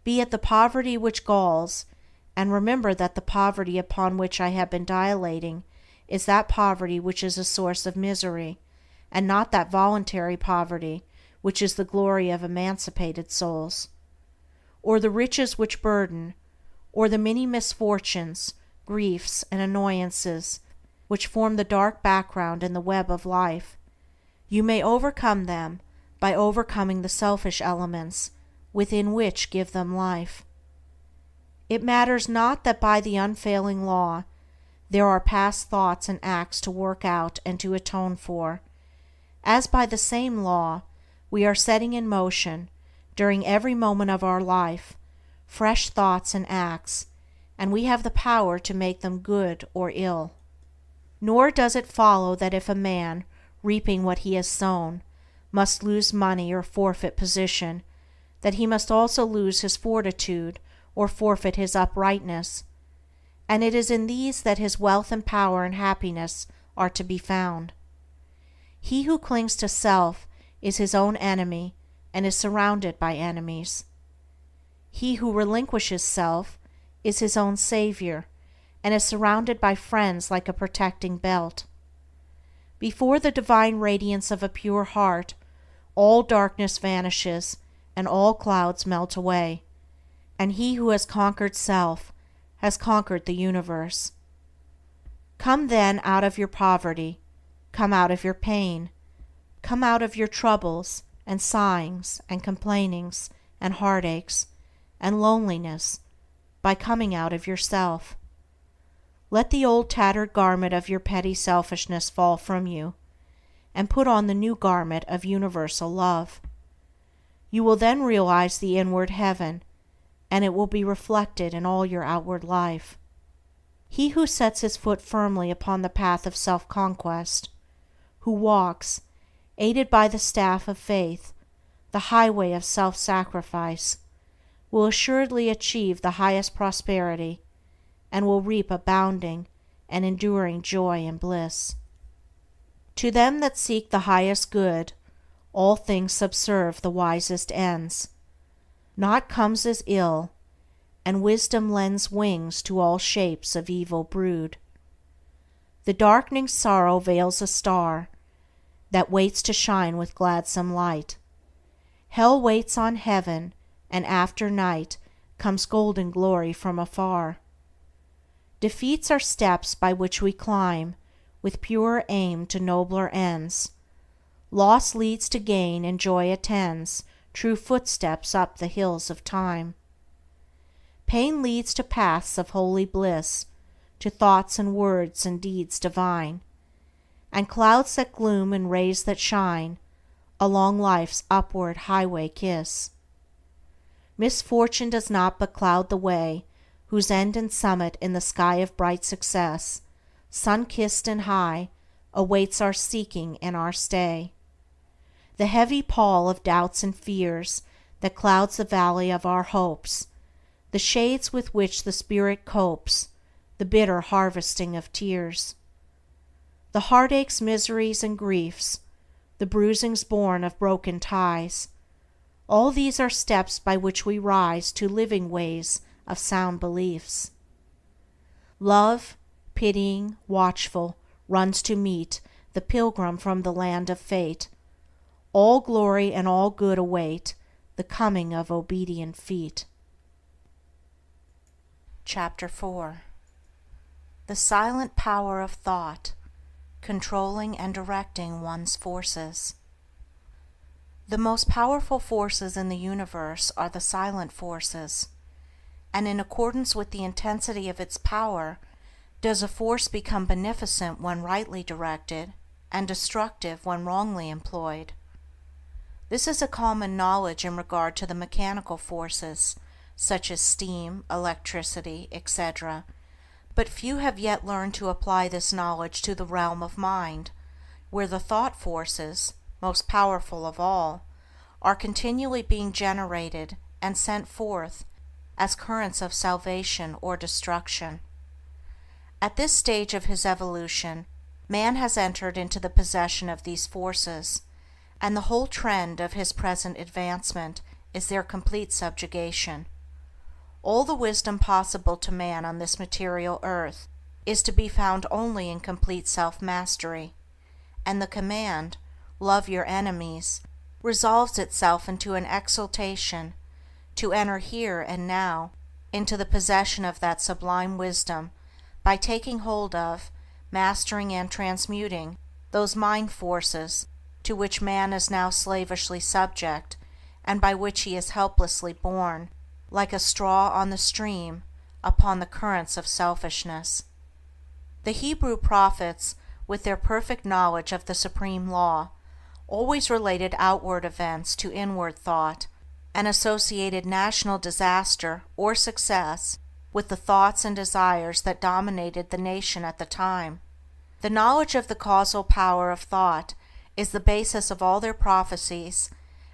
Be it the poverty which galls, and remember that the poverty upon which I have been dilating is that poverty which is a source of misery, and not that voluntary poverty which is the glory of emancipated souls. Or the riches which burden, or the many misfortunes, griefs, and annoyances which form the dark background in the web of life, you may overcome them by overcoming the selfish elements within which give them life. It matters not that by the unfailing law there are past thoughts and acts to work out and to atone for, as by the same law we are setting in motion, during every moment of our life, fresh thoughts and acts, and we have the power to make them good or ill. Nor does it follow that if a man, reaping what he has sown, must lose money or forfeit position, that he must also lose his fortitude or forfeit his uprightness, and it is in these that his wealth and power and happiness are to be found. He who clings to self is his own enemy and is surrounded by enemies. He who relinquishes self is his own savior and is surrounded by friends like a protecting belt. Before the divine radiance of a pure heart, all darkness vanishes and all clouds melt away, and he who has conquered self has conquered the universe. Come then out of your poverty, come out of your pain, come out of your troubles and sighings and complainings and heartaches and loneliness by coming out of yourself. Let the old tattered garment of your petty selfishness fall from you, and put on the new garment of universal love. You will then realize the inward heaven, and it will be reflected in all your outward life. He who sets his foot firmly upon the path of self-conquest, who walks, aided by the staff of faith, the highway of self-sacrifice, will assuredly achieve the highest prosperity, and will reap abounding and enduring joy and bliss. To them that seek the highest good, all things subserve the wisest ends. Naught comes as ill, and wisdom lends wings to all shapes of evil brood. The darkening sorrow veils a star that waits to shine with gladsome light. Hell waits on heaven, and after night comes golden glory from afar. Defeats are steps by which we climb with purer aim to nobler ends. Loss leads to gain, and joy attends true footsteps up the hills of time. Pain leads to paths of holy bliss, to thoughts and words and deeds divine, and clouds that gloom and rays that shine along life's upward highway kiss. Misfortune does not but cloud the way whose end and summit in the sky of bright success, sun-kissed and high, awaits our seeking and our stay. The heavy pall of doubts and fears that clouds the valley of our hopes, the shades with which the spirit copes, the bitter harvesting of tears. The heartaches, miseries, and griefs, the bruisings born of broken ties, all these are steps by which we rise to living ways of sound beliefs. Love, pitying, watchful, runs to meet the pilgrim from the land of fate. All glory and all good await the coming of obedient feet. Chapter 4. The silent power of thought, controlling and directing one's forces. The most powerful forces in the universe are the silent forces, and in accordance with the intensity of its power does a force become beneficent when rightly directed, and destructive when wrongly employed. This is a common knowledge in regard to the mechanical forces, such as steam, electricity, etc., but few have yet learned to apply this knowledge to the realm of mind, where the thought forces, most powerful of all, are continually being generated and sent forth as currents of salvation or destruction. At this stage of his evolution, man has entered into the possession of these forces, and the whole trend of his present advancement is their complete subjugation. All the wisdom possible to man on this material earth is to be found only in complete self-mastery, and the command, "Love your enemies," resolves itself into an exaltation to enter here and now into the possession of that sublime wisdom by taking hold of, mastering and transmuting those mind forces to which man is now slavishly subject, and by which he is helplessly borne, like a straw on the stream, upon the currents of selfishness. The Hebrew prophets, with their perfect knowledge of the supreme law, always related outward events to inward thought, and associated national disaster or success with the thoughts and desires that dominated the nation at the time. The knowledge of the causal power of thought is the basis of all their prophecies,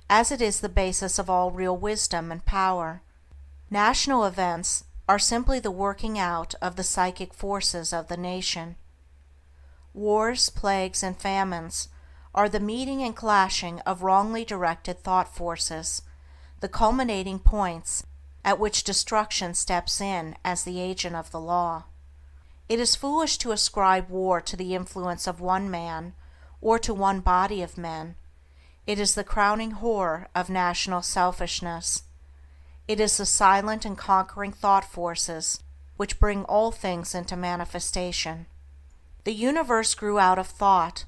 as it is the basis of all real wisdom and power. National events are simply the working out of the psychic forces of the nation. Wars, plagues, and famines are the meeting and clashing of wrongly directed thought forces, the culminating points at which destruction steps in as the agent of the law. It is foolish to ascribe war to the influence of one man or to one body of men. It is the crowning horror of national selfishness. It is the silent and conquering thought forces which bring all things into manifestation. The universe grew out of thought.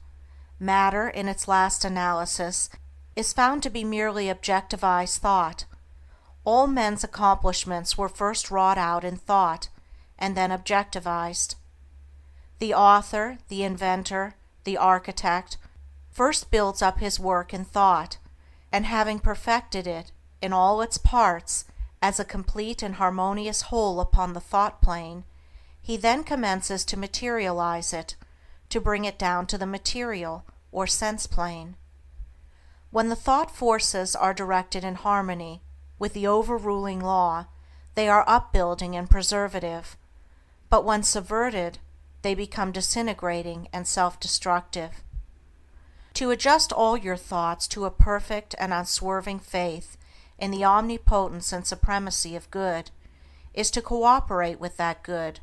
Matter, in its last analysis, is found to be merely objectivized thought. All men's accomplishments were first wrought out in thought, and then objectivized. The author, the inventor, the architect, first builds up his work in thought, and having perfected it in all its parts as a complete and harmonious whole upon the thought plane, he then commences to materialize it, to bring it down to the material or sense plane. When the thought forces are directed in harmony with the overruling law, they are upbuilding and preservative, but when subverted, they become disintegrating and self-destructive. To adjust all your thoughts to a perfect and unswerving faith in the omnipotence and supremacy of good is to cooperate with that good,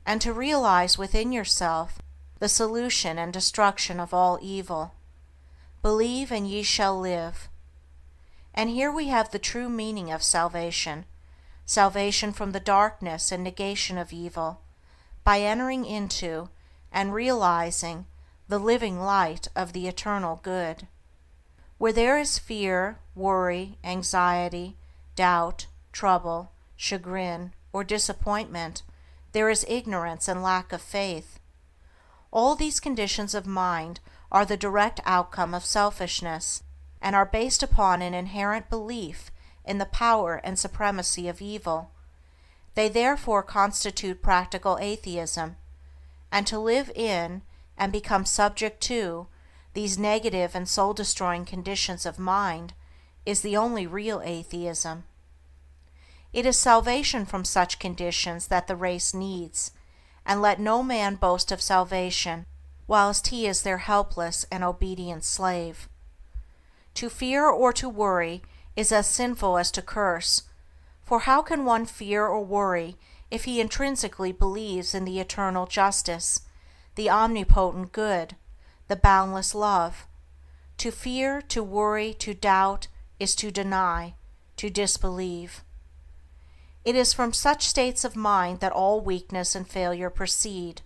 and to realize within yourself the solution and destruction of all evil. Believe and ye shall live. And here we have the true meaning of salvation, salvation from the darkness and negation of evil, by entering into and realizing the living light of the eternal good. Where there is fear, worry, anxiety, doubt, trouble, chagrin, or disappointment, there is ignorance and lack of faith. All these conditions of mind are the direct outcome of selfishness, and are based upon an inherent belief in the power and supremacy of evil. They therefore constitute practical atheism, and to live in and become subject to these negative and soul-destroying conditions of mind is the only real atheism. It is salvation from such conditions that the race needs, and let no man boast of salvation whilst he is their helpless and obedient slave. To fear or to worry is as sinful as to curse, for how can one fear or worry if he intrinsically believes in the eternal justice, the omnipotent good, the boundless love? To fear, to worry, to doubt is to deny, to disbelieve. It is from such states of mind that all weakness and failure proceed,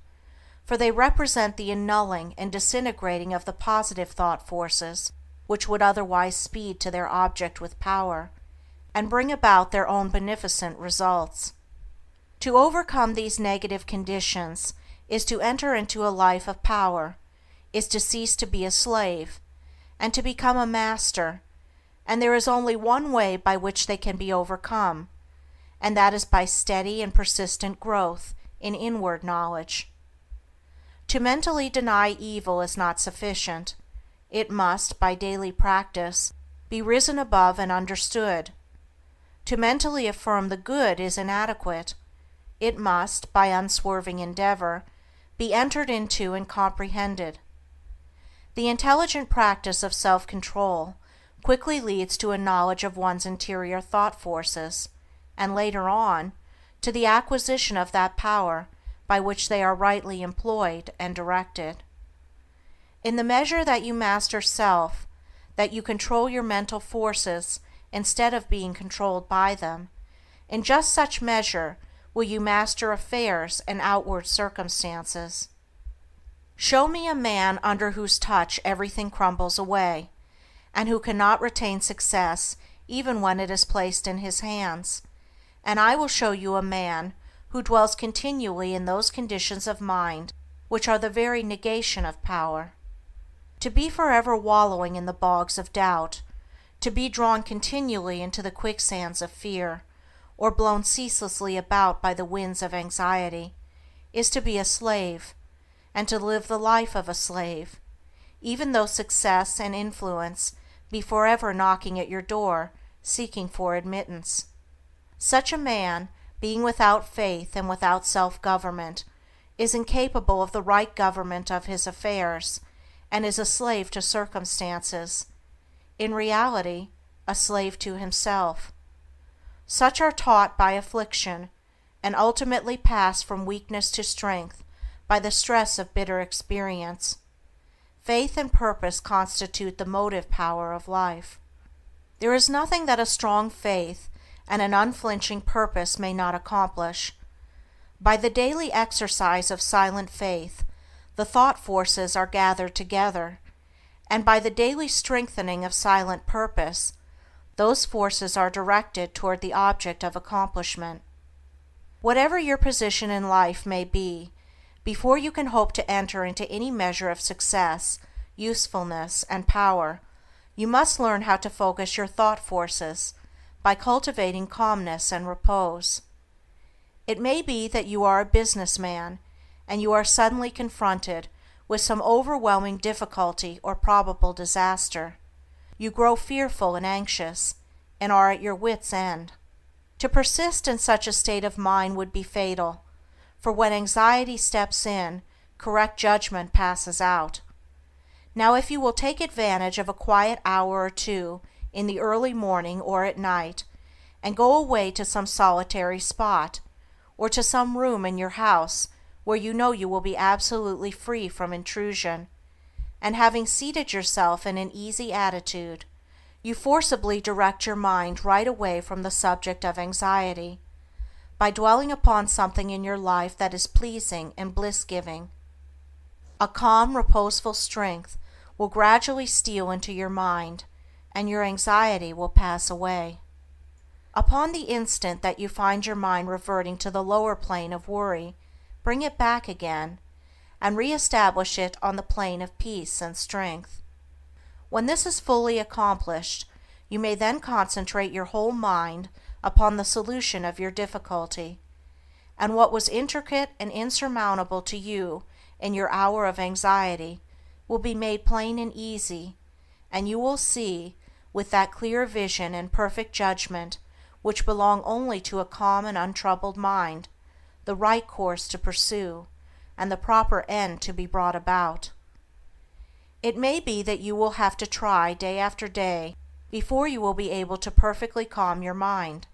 for they represent the annulling and disintegrating of the positive thought forces which would otherwise speed to their object with power, and bring about their own beneficent results. To overcome these negative conditions is to enter into a life of power, is to cease to be a slave, and to become a master, and there is only one way by which they can be overcome, and that is by steady and persistent growth in inward knowledge. To mentally deny evil is not sufficient. It must, by daily practice, be risen above and understood. To mentally affirm the good is inadequate. It must, by unswerving endeavor, be entered into and comprehended. The intelligent practice of self-control quickly leads to a knowledge of one's interior thought forces, and later on, to the acquisition of that power by which they are rightly employed and directed. In the measure that you master self, that you control your mental forces instead of being controlled by them, in just such measure will you master affairs and outward circumstances. Show me a man under whose touch everything crumbles away, and who cannot retain success even when it is placed in his hands, and I will show you a man who dwells continually in those conditions of mind which are the very negation of power. To be forever wallowing in the bogs of doubt, to be drawn continually into the quicksands of fear, or blown ceaselessly about by the winds of anxiety, is to be a slave, and to live the life of a slave, even though success and influence be forever knocking at your door, seeking for admittance. Such a man, being without faith and without self-government, is incapable of the right government of his affairs, and is a slave to circumstances, in reality, a slave to himself. Such are taught by affliction, and ultimately pass from weakness to strength by the stress of bitter experience. Faith and purpose constitute the motive power of life. There is nothing that a strong faith and an unflinching purpose may not accomplish. By the daily exercise of silent faith, the thought forces are gathered together, and by the daily strengthening of silent purpose, those forces are directed toward the object of accomplishment. Whatever your position in life may be, before you can hope to enter into any measure of success, usefulness, and power, you must learn how to focus your thought forces by cultivating calmness and repose. It may be that you are a businessman, and you are suddenly confronted with some overwhelming difficulty or probable disaster. You grow fearful and anxious, and are at your wits' end. To persist in such a state of mind would be fatal, for when anxiety steps in, correct judgment passes out. Now if you will take advantage of a quiet hour or two in the early morning or at night, and go away to some solitary spot, or to some room in your house where you know you will be absolutely free from intrusion, and having seated yourself in an easy attitude, you forcibly direct your mind right away from the subject of anxiety, by dwelling upon something in your life that is pleasing and bliss-giving. A calm, reposeful strength will gradually steal into your mind, and your anxiety will pass away. Upon the instant that you find your mind reverting to the lower plane of worry, bring it back again, and re-establish it on the plane of peace and strength. When this is fully accomplished, you may then concentrate your whole mind upon the solution of your difficulty, and what was intricate and insurmountable to you in your hour of anxiety will be made plain and easy, and you will see, with that clear vision and perfect judgment which belong only to a calm and untroubled mind, the right course to pursue, and the proper end to be brought about. It may be that you will have to try day after day before you will be able to perfectly calm your mind,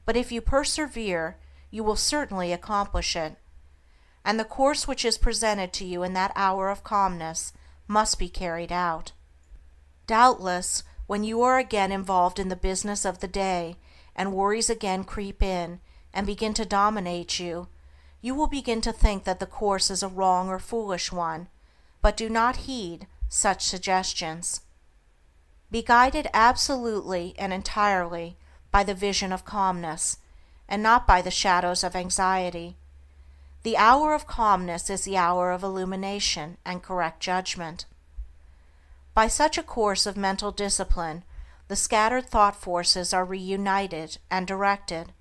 but if you persevere, you will certainly accomplish it, and the course which is presented to you in that hour of calmness must be carried out. Doubtless, when you are again involved in the business of the day, and worries again creep in and begin to dominate you, you will begin to think that the course is a wrong or foolish one, but do not heed such suggestions. Be guided absolutely and entirely by the vision of calmness, and not by the shadows of anxiety. The hour of calmness is the hour of illumination and correct judgment. By such a course of mental discipline, the scattered thought forces are reunited and directed,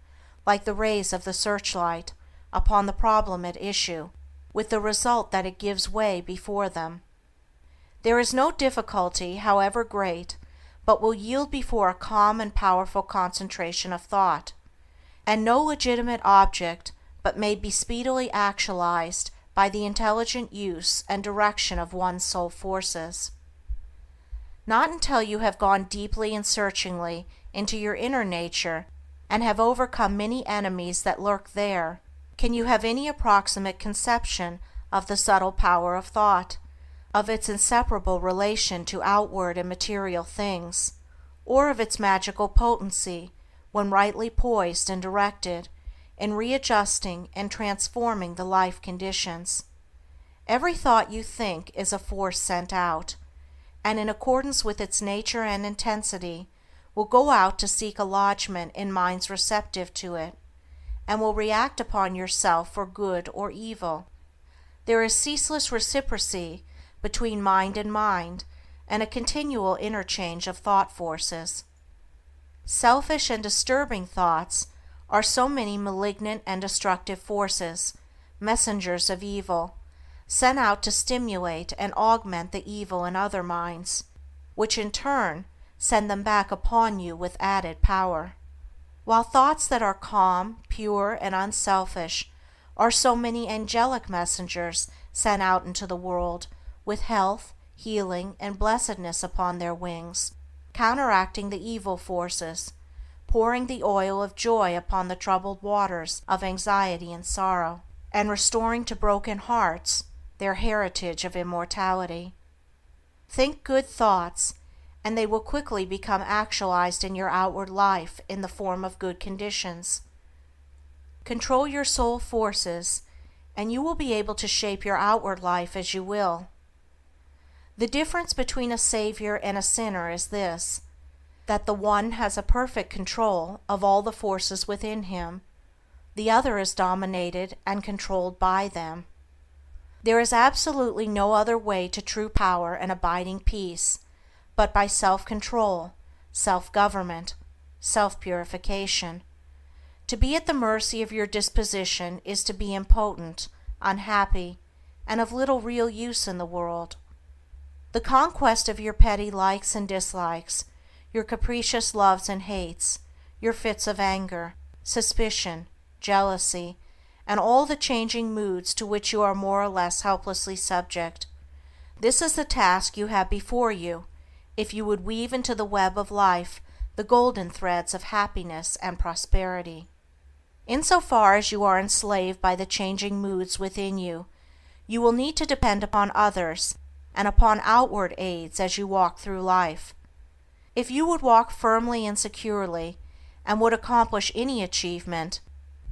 like the rays of the searchlight, upon the problem at issue, with the result that it gives way before them. There is no difficulty, however great, but will yield before a calm and powerful concentration of thought, and no legitimate object but may be speedily actualized by the intelligent use and direction of one's soul forces. Not until you have gone deeply and searchingly into your inner nature and have overcome many enemies that lurk there, can you have any approximate conception of the subtle power of thought, of its inseparable relation to outward and material things, or of its magical potency, when rightly poised and directed, in readjusting and transforming the life conditions. Every thought you think is a force sent out, and in accordance with its nature and intensity, will go out to seek a lodgment in minds receptive to it, and will react upon yourself for good or evil. There is ceaseless reciprocity between mind, and a continual interchange of thought forces. Selfish and disturbing thoughts are so many malignant and destructive forces, messengers of evil, sent out to stimulate and augment the evil in other minds, which in turn send them back upon you with added power. While thoughts that are calm, pure, and unselfish are so many angelic messengers sent out into the world with health, healing, and blessedness upon their wings, counteracting the evil forces, pouring the oil of joy upon the troubled waters of anxiety and sorrow, and restoring to broken hearts their heritage of immortality. Think good thoughts, and they will quickly become actualized in your outward life in the form of good conditions. Control your soul forces, and you will be able to shape your outward life as you will. The difference between a savior and a sinner is this, that the one has a perfect control of all the forces within him, the other is dominated and controlled by them. There is absolutely no other way to true power and abiding peace but by self-control, self-government, self-purification. To be at the mercy of your disposition is to be impotent, unhappy, and of little real use in the world. The conquest of your petty likes and dislikes, your capricious loves and hates, your fits of anger, suspicion, jealousy, and all the changing moods to which you are more or less helplessly subject. This is the task you have before you, if you would weave into the web of life the golden threads of happiness and prosperity. In so far as you are enslaved by the changing moods within you, you will need to depend upon others and upon outward aids as you walk through life. If you would walk firmly and securely, and would accomplish any achievement,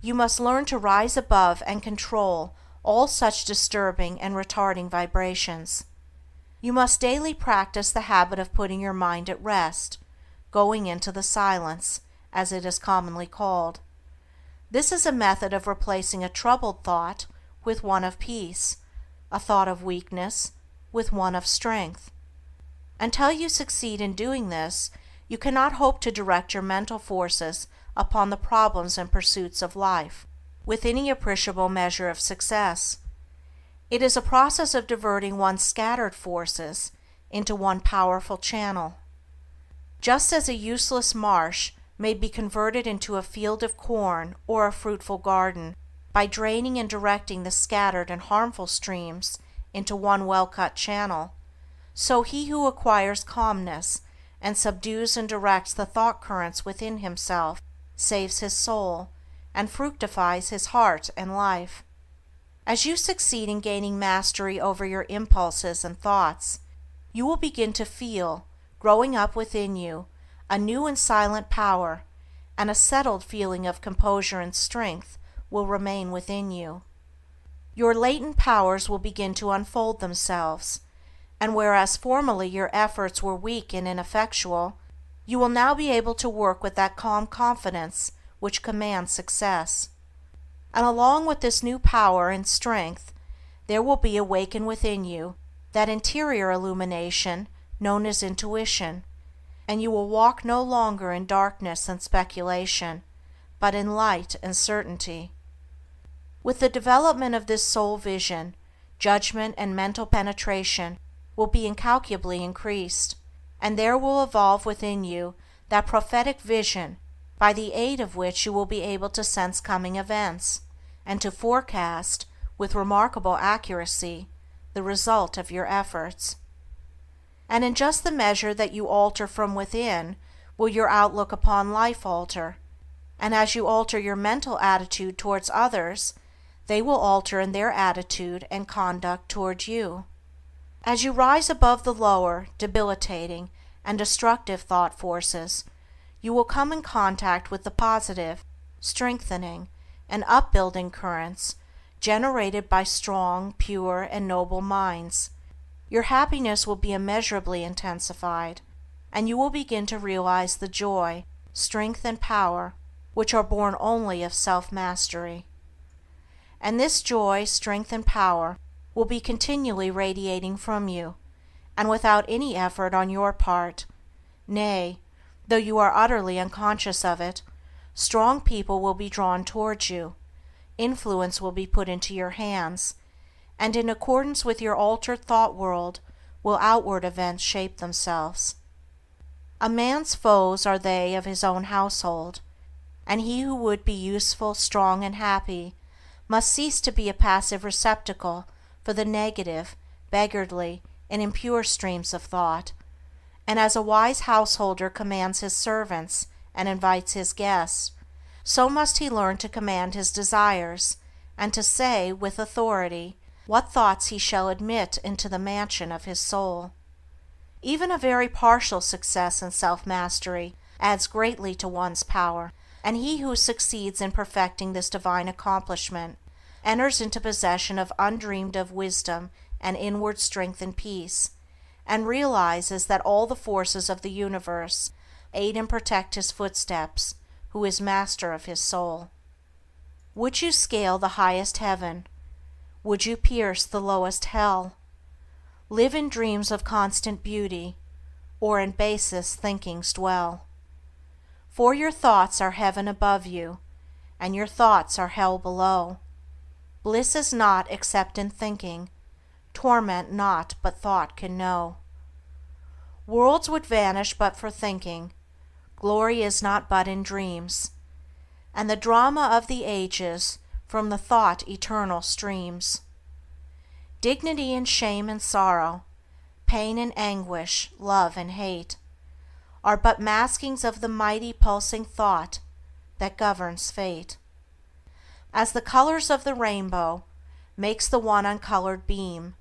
you must learn to rise above and control all such disturbing and retarding vibrations. You must daily practice the habit of putting your mind at rest, going into the silence, as it is commonly called. This is a method of replacing a troubled thought with one of peace, a thought of weakness with one of strength. Until you succeed in doing this, you cannot hope to direct your mental forces upon the problems and pursuits of life with any appreciable measure of success. It is a process of diverting one's scattered forces into one powerful channel. Just as a useless marsh may be converted into a field of corn or a fruitful garden by draining and directing the scattered and harmful streams into one well-cut channel, so he who acquires calmness and subdues and directs the thought currents within himself saves his soul and fructifies his heart and life. As you succeed in gaining mastery over your impulses and thoughts, you will begin to feel, growing up within you, a new and silent power, and a settled feeling of composure and strength will remain within you. Your latent powers will begin to unfold themselves, and whereas formerly your efforts were weak and ineffectual, you will now be able to work with that calm confidence which commands success. And along with this new power and strength, there will be awakened within you that interior illumination known as intuition, and you will walk no longer in darkness and speculation, but in light and certainty. With the development of this soul vision, judgment and mental penetration will be incalculably increased, and there will evolve within you that prophetic vision by the aid of which you will be able to sense coming events, and to forecast, with remarkable accuracy, the result of your efforts. And in just the measure that you alter from within will your outlook upon life alter, and as you alter your mental attitude towards others, they will alter in their attitude and conduct towards you. As you rise above the lower, debilitating, and destructive thought forces, you will come in contact with the positive, strengthening, and upbuilding currents generated by strong, pure, and noble minds. Your happiness will be immeasurably intensified, and you will begin to realize the joy, strength, and power which are born only of self-mastery. And this joy, strength, and power will be continually radiating from you, and without any effort on your part. Nay, though you are utterly unconscious of it, strong people will be drawn towards you, influence will be put into your hands, and in accordance with your altered thought world will outward events shape themselves. A man's foes are they of his own household, and he who would be useful, strong, and happy must cease to be a passive receptacle for the negative, beggarly, and impure streams of thought, and as a wise householder commands his servants and invites his guests, so must he learn to command his desires, and to say, with authority, what thoughts he shall admit into the mansion of his soul. Even a very partial success in self-mastery adds greatly to one's power, and he who succeeds in perfecting this divine accomplishment enters into possession of undreamed-of wisdom and inward strength and peace, and realizes that all the forces of the universe aid and protect his footsteps, who is master of his soul. Would you scale the highest heaven? Would you pierce the lowest hell? Live in dreams of constant beauty, or in basest thinkings dwell? For your thoughts are heaven above you, and your thoughts are hell below. Bliss is not except in thinking, torment not but thought can know. Worlds would vanish but for thinking, glory is not but in dreams, and the drama of the ages from the thought eternal streams. Dignity and shame and sorrow, pain and anguish, love and hate, are but maskings of the mighty pulsing thought that governs fate. As the colors of the rainbow makes the one uncolored beam,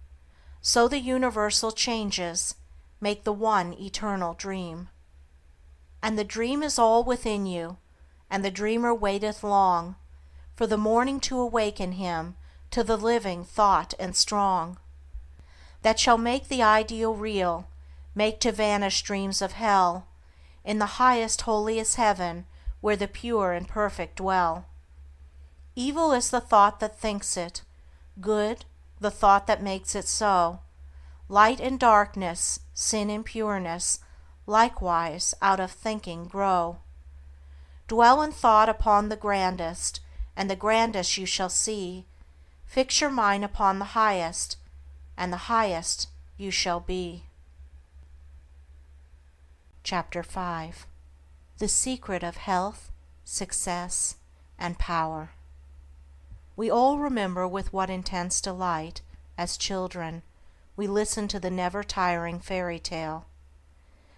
so the universal changes make the one eternal dream. And the dream is all within you, and the dreamer waiteth long for the morning to awaken him to the living thought and strong, that shall make the ideal real, make to vanish dreams of hell, in the highest holiest heaven where the pure and perfect dwell. Evil is the thought that thinks it, good the thought that makes it so. Light and darkness, sin and pureness, likewise out of thinking grow. Dwell in thought upon the grandest, and the grandest you shall see. Fix your mind upon the highest, and the highest you shall be. Chapter 5. The Secret of Health, Success, and Power. We all remember with what intense delight, as children, we listened to the never-tiring fairy tale.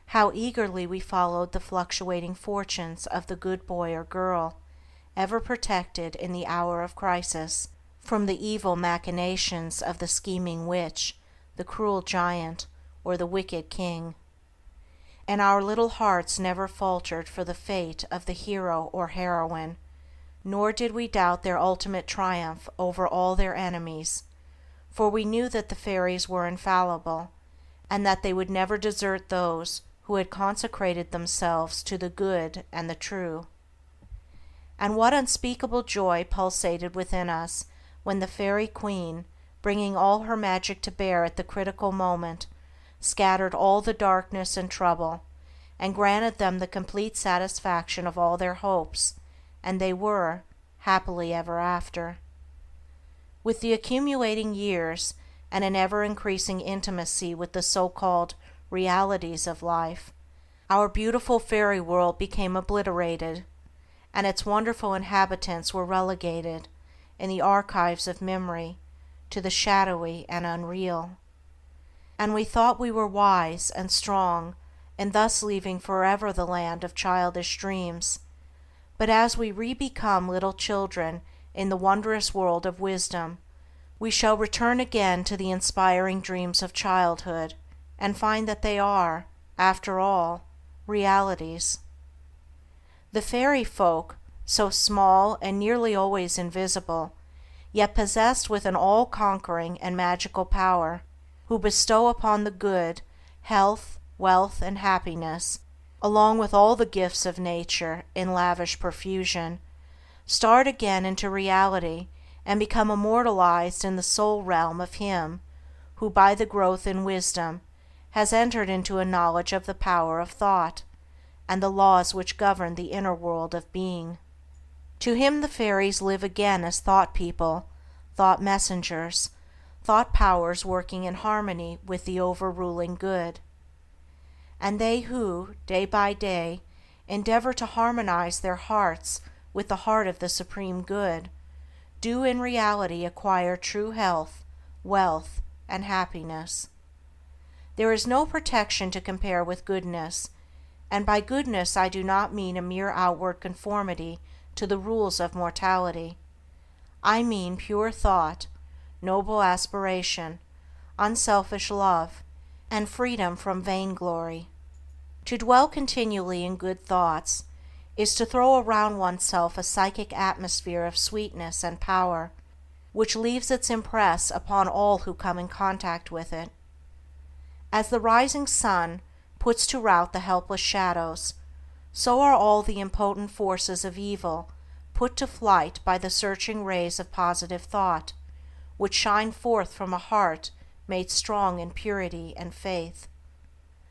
How eagerly we followed the fluctuating fortunes of the good boy or girl, ever protected in the hour of crisis from the evil machinations of the scheming witch, the cruel giant, or the wicked king. And our little hearts never faltered for the fate of the hero or heroine, nor did we doubt their ultimate triumph over all their enemies, for we knew that the fairies were infallible, and that they would never desert those who had consecrated themselves to the good and the true. And what unspeakable joy pulsated within us when the fairy queen, bringing all her magic to bear at the critical moment, scattered all the darkness and trouble, and granted them the complete satisfaction of all their hopes, and they were happily ever after. With the accumulating years and an ever-increasing intimacy with the so-called realities of life, our beautiful fairy world became obliterated, and its wonderful inhabitants were relegated, in the archives of memory, to the shadowy and unreal. And we thought we were wise and strong in thus leaving forever the land of childish dreams, but as we re-become little children in the wondrous world of wisdom, we shall return again to the inspiring dreams of childhood, and find that they are, after all, realities. The fairy folk, so small and nearly always invisible, yet possessed with an all-conquering and magical power, who bestow upon the good health, wealth, and happiness, along with all the gifts of nature in lavish profusion, start again into reality and become immortalized in the soul realm of him who, by the growth in wisdom, has entered into a knowledge of the power of thought, and the laws which govern the inner world of being. To him the fairies live again as thought people, thought messengers, thought powers working in harmony with the overruling good. And they who, day by day, endeavor to harmonize their hearts with the heart of the Supreme Good, do in reality acquire true health, wealth, and happiness. There is no protection to compare with goodness, and by goodness I do not mean a mere outward conformity to the rules of mortality. I mean pure thought, noble aspiration, unselfish love, and freedom from vainglory. To dwell continually in good thoughts is to throw around oneself a psychic atmosphere of sweetness and power, which leaves its impress upon all who come in contact with it. As the rising sun puts to rout the helpless shadows, so are all the impotent forces of evil put to flight by the searching rays of positive thought, which shine forth from a heart made strong in purity and faith.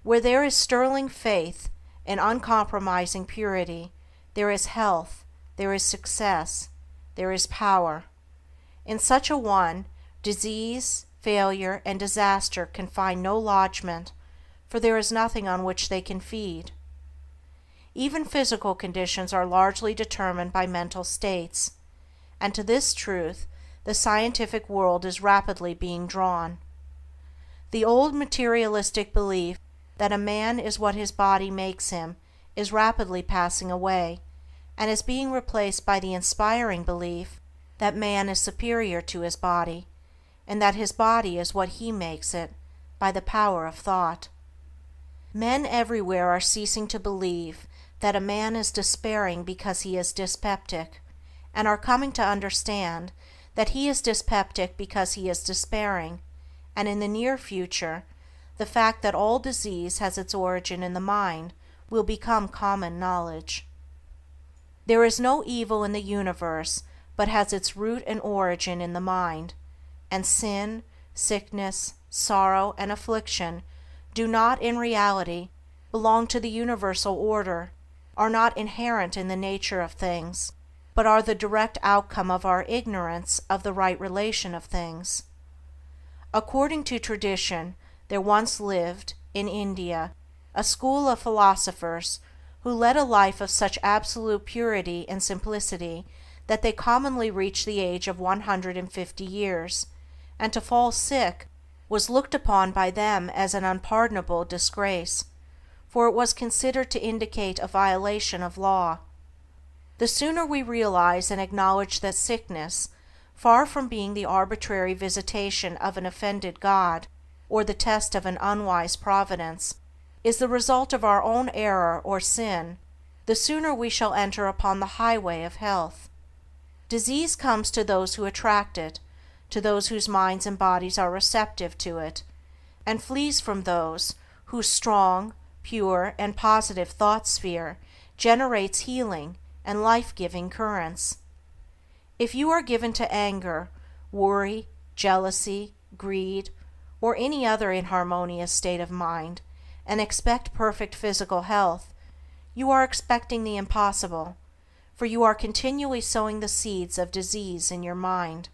Where there is sterling faith and uncompromising purity, there is health, there is success, there is power. In such a one, disease, failure, and disaster can find no lodgment, for there is nothing on which they can feed. Even physical conditions are largely determined by mental states, and to this truth the scientific world is rapidly being drawn. The old materialistic belief that a man is what his body makes him is rapidly passing away, and is being replaced by the inspiring belief that man is superior to his body, and that his body is what he makes it by the power of thought. Men everywhere are ceasing to believe that a man is despairing because he is dyspeptic, and are coming to understand that he is dyspeptic because he is despairing, and in the near future the fact that all disease has its origin in the mind will become common knowledge. There is no evil in the universe but has its root and origin in the mind, and sin, sickness, sorrow, and affliction do not in reality belong to the universal order, are not inherent in the nature of things, but are the direct outcome of our ignorance of the right relation of things. According to tradition, there once lived, in India, a school of philosophers who led a life of such absolute purity and simplicity that they commonly reached the age of 150 years, and to fall sick was looked upon by them as an unpardonable disgrace, for it was considered to indicate a violation of law. The sooner we realize and acknowledge that sickness, far from being the arbitrary visitation of an offended God, or the test of an unwise providence, is the result of our own error or sin, the sooner we shall enter upon the highway of health. Disease comes to those who attract it, to those whose minds and bodies are receptive to it, and flees from those whose strong, pure, and positive thought sphere generates healing and life-giving currents. If you are given to anger, worry, jealousy, greed, or any other inharmonious state of mind, and expect perfect physical health, you are expecting the impossible, for you are continually sowing the seeds of disease in your mind.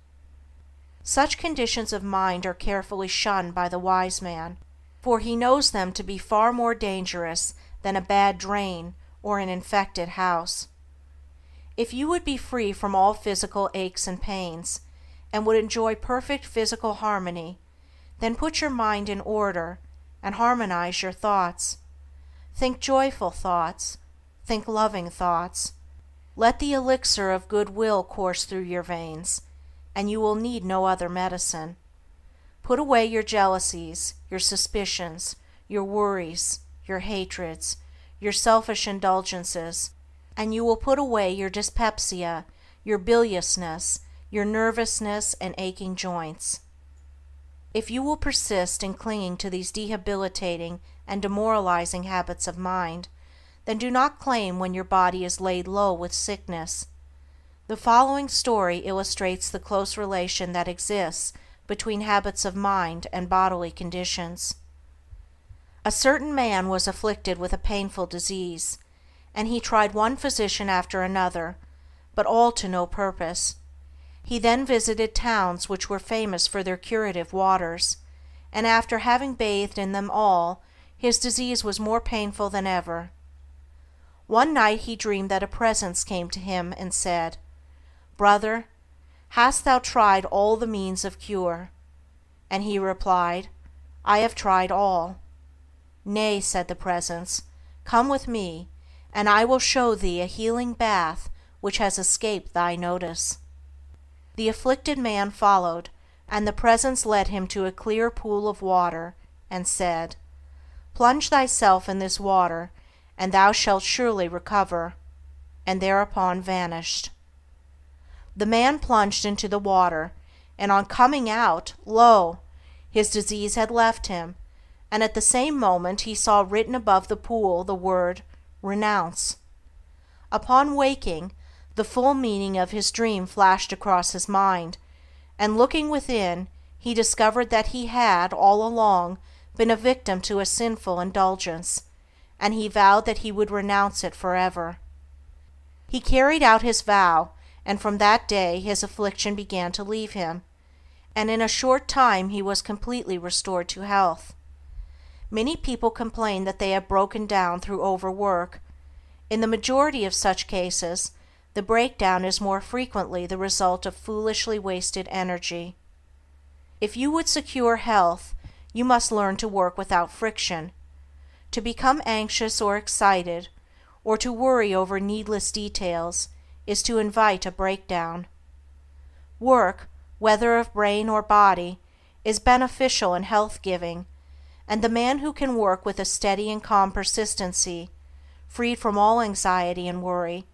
Such conditions of mind are carefully shunned by the wise man, for he knows them to be far more dangerous than a bad drain or an infected house. If you would be free from all physical aches and pains, and would enjoy perfect physical harmony, then put your mind in order and harmonize your thoughts. Think joyful thoughts, think loving thoughts. Let the elixir of goodwill course through your veins, and you will need no other medicine. Put away your jealousies, your suspicions, your worries, your hatreds, your selfish indulgences, and you will put away your dyspepsia, your biliousness, your nervousness and aching joints. If you will persist in clinging to these debilitating and demoralizing habits of mind, then do not claim when your body is laid low with sickness. The following story illustrates the close relation that exists between habits of mind and bodily conditions. A certain man was afflicted with a painful disease, and he tried one physician after another, but all to no purpose. He then visited towns which were famous for their curative waters, and after having bathed in them all, his disease was more painful than ever. One night he dreamed that a presence came to him and said, "Brother, hast thou tried all the means of cure?" And he replied, "I have tried all." "Nay," said the presence, "come with me, and I will show thee a healing bath which has escaped thy notice." The afflicted man followed, and the presence led him to a clear pool of water, and said, "Plunge thyself in this water, and thou shalt surely recover," and thereupon vanished. The man plunged into the water, and on coming out, lo! his disease had left him, and at the same moment he saw written above the pool the word "Renounce." Upon waking, the full meaning of his dream flashed across his mind, and looking within, he discovered that he had, all along, been a victim to a sinful indulgence, and he vowed that he would renounce it forever. He carried out his vow, and from that day his affliction began to leave him, and in a short time he was completely restored to health. Many people complain that they have broken down through overwork. In the majority of such cases, the breakdown is more frequently the result of foolishly wasted energy. If you would secure health, you must learn to work without friction. To become anxious or excited, or to worry over needless details, is to invite a breakdown. Work, whether of brain or body, is beneficial and health-giving, and the man who can work with a steady and calm persistency, freed from all anxiety and worry,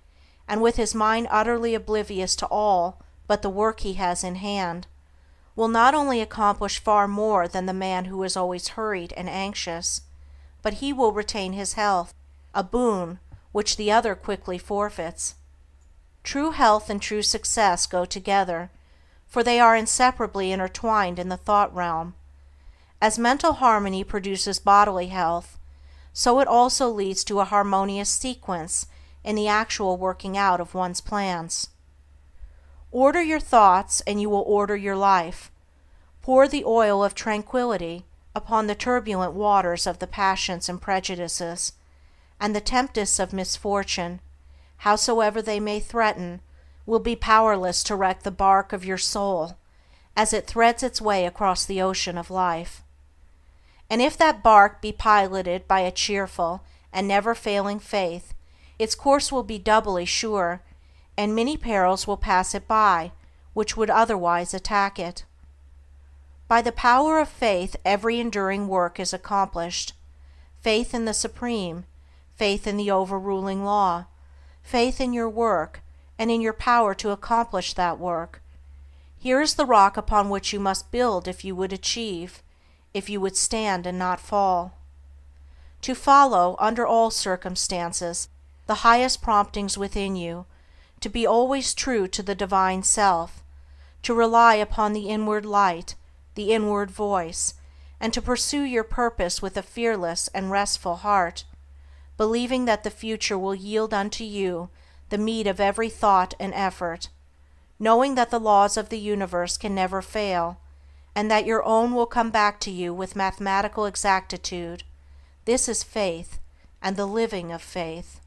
and with his mind utterly oblivious to all but the work he has in hand, will not only accomplish far more than the man who is always hurried and anxious, but he will retain his health, a boon which the other quickly forfeits. True health and true success go together, for they are inseparably intertwined in the thought realm. As mental harmony produces bodily health, so it also leads to a harmonious sequence in the actual working out of one's plans. Order your thoughts and you will order your life. Pour the oil of tranquility upon the turbulent waters of the passions and prejudices, and the tempests of misfortune, howsoever they may threaten, will be powerless to wreck the bark of your soul as it threads its way across the ocean of life. And if that bark be piloted by a cheerful and never-failing faith, its course will be doubly sure, and many perils will pass it by which would otherwise attack it. By the power of faith every enduring work is accomplished. Faith in the Supreme, faith in the overruling law, faith in your work, and in your power to accomplish that work. Here is the rock upon which you must build if you would achieve, if you would stand and not fall. To follow, under all circumstances, the highest promptings within you, to be always true to the Divine Self, to rely upon the inward light, the inward voice, and to pursue your purpose with a fearless and restful heart, believing that the future will yield unto you the meed of every thought and effort, knowing that the laws of the universe can never fail, and that your own will come back to you with mathematical exactitude. This is faith, and the living of faith.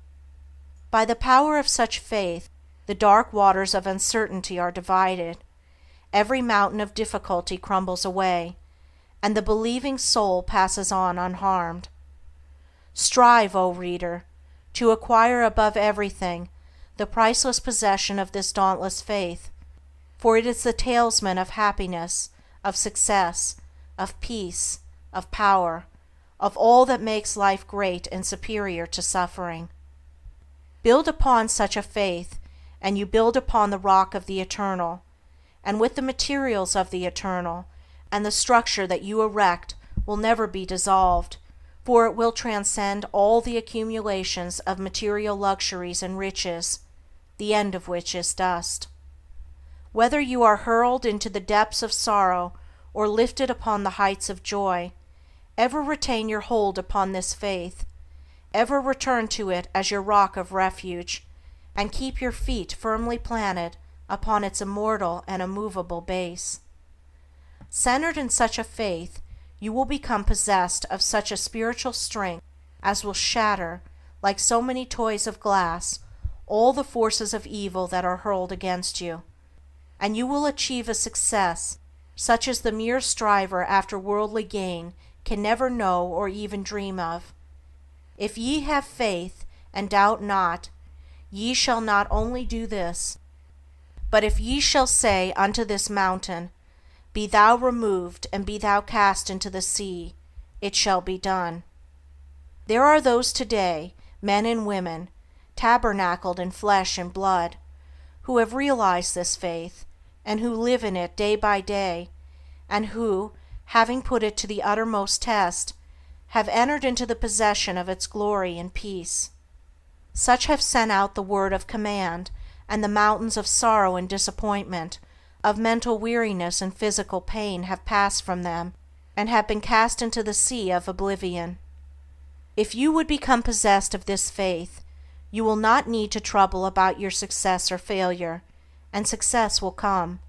By the power of such faith, the dark waters of uncertainty are divided, every mountain of difficulty crumbles away, and the believing soul passes on unharmed. Strive, O reader, to acquire above everything the priceless possession of this dauntless faith, for it is the talisman of happiness, of success, of peace, of power, of all that makes life great and superior to suffering. Build upon such a faith, and you build upon the rock of the Eternal, and with the materials of the Eternal, and the structure that you erect will never be dissolved, for it will transcend all the accumulations of material luxuries and riches, the end of which is dust. Whether you are hurled into the depths of sorrow or lifted upon the heights of joy, ever retain your hold upon this faith, ever return to it as your rock of refuge, and keep your feet firmly planted upon its immortal and immovable base. Centered in such a faith, you will become possessed of such a spiritual strength as will shatter, like so many toys of glass, all the forces of evil that are hurled against you, and you will achieve a success such as the mere striver after worldly gain can never know or even dream of. If ye have faith, and doubt not, ye shall not only do this, but if ye shall say unto this mountain, Be thou removed, and be thou cast into the sea, it shall be done. There are those today, men and women, tabernacled in flesh and blood, who have realized this faith, and who live in it day by day, and who, having put it to the uttermost test, have entered into the possession of its glory and peace. Such have sent out the word of command, and the mountains of sorrow and disappointment, of mental weariness and physical pain have passed from them, and have been cast into the sea of oblivion. If you would become possessed of this faith, You will not need to trouble about your success or failure, and success will come.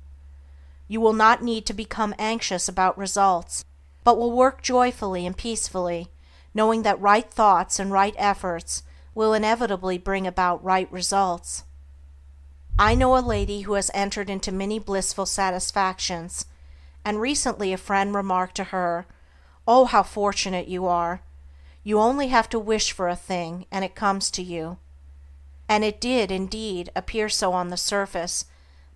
You will not need to become anxious about results, but will work joyfully and peacefully, knowing that right thoughts and right efforts will inevitably bring about right results. I know a lady who has entered into many blissful satisfactions, and recently a friend remarked to her, "Oh, how fortunate you are! You only have to wish for a thing, and it comes to you." And it did, indeed, appear so on the surface,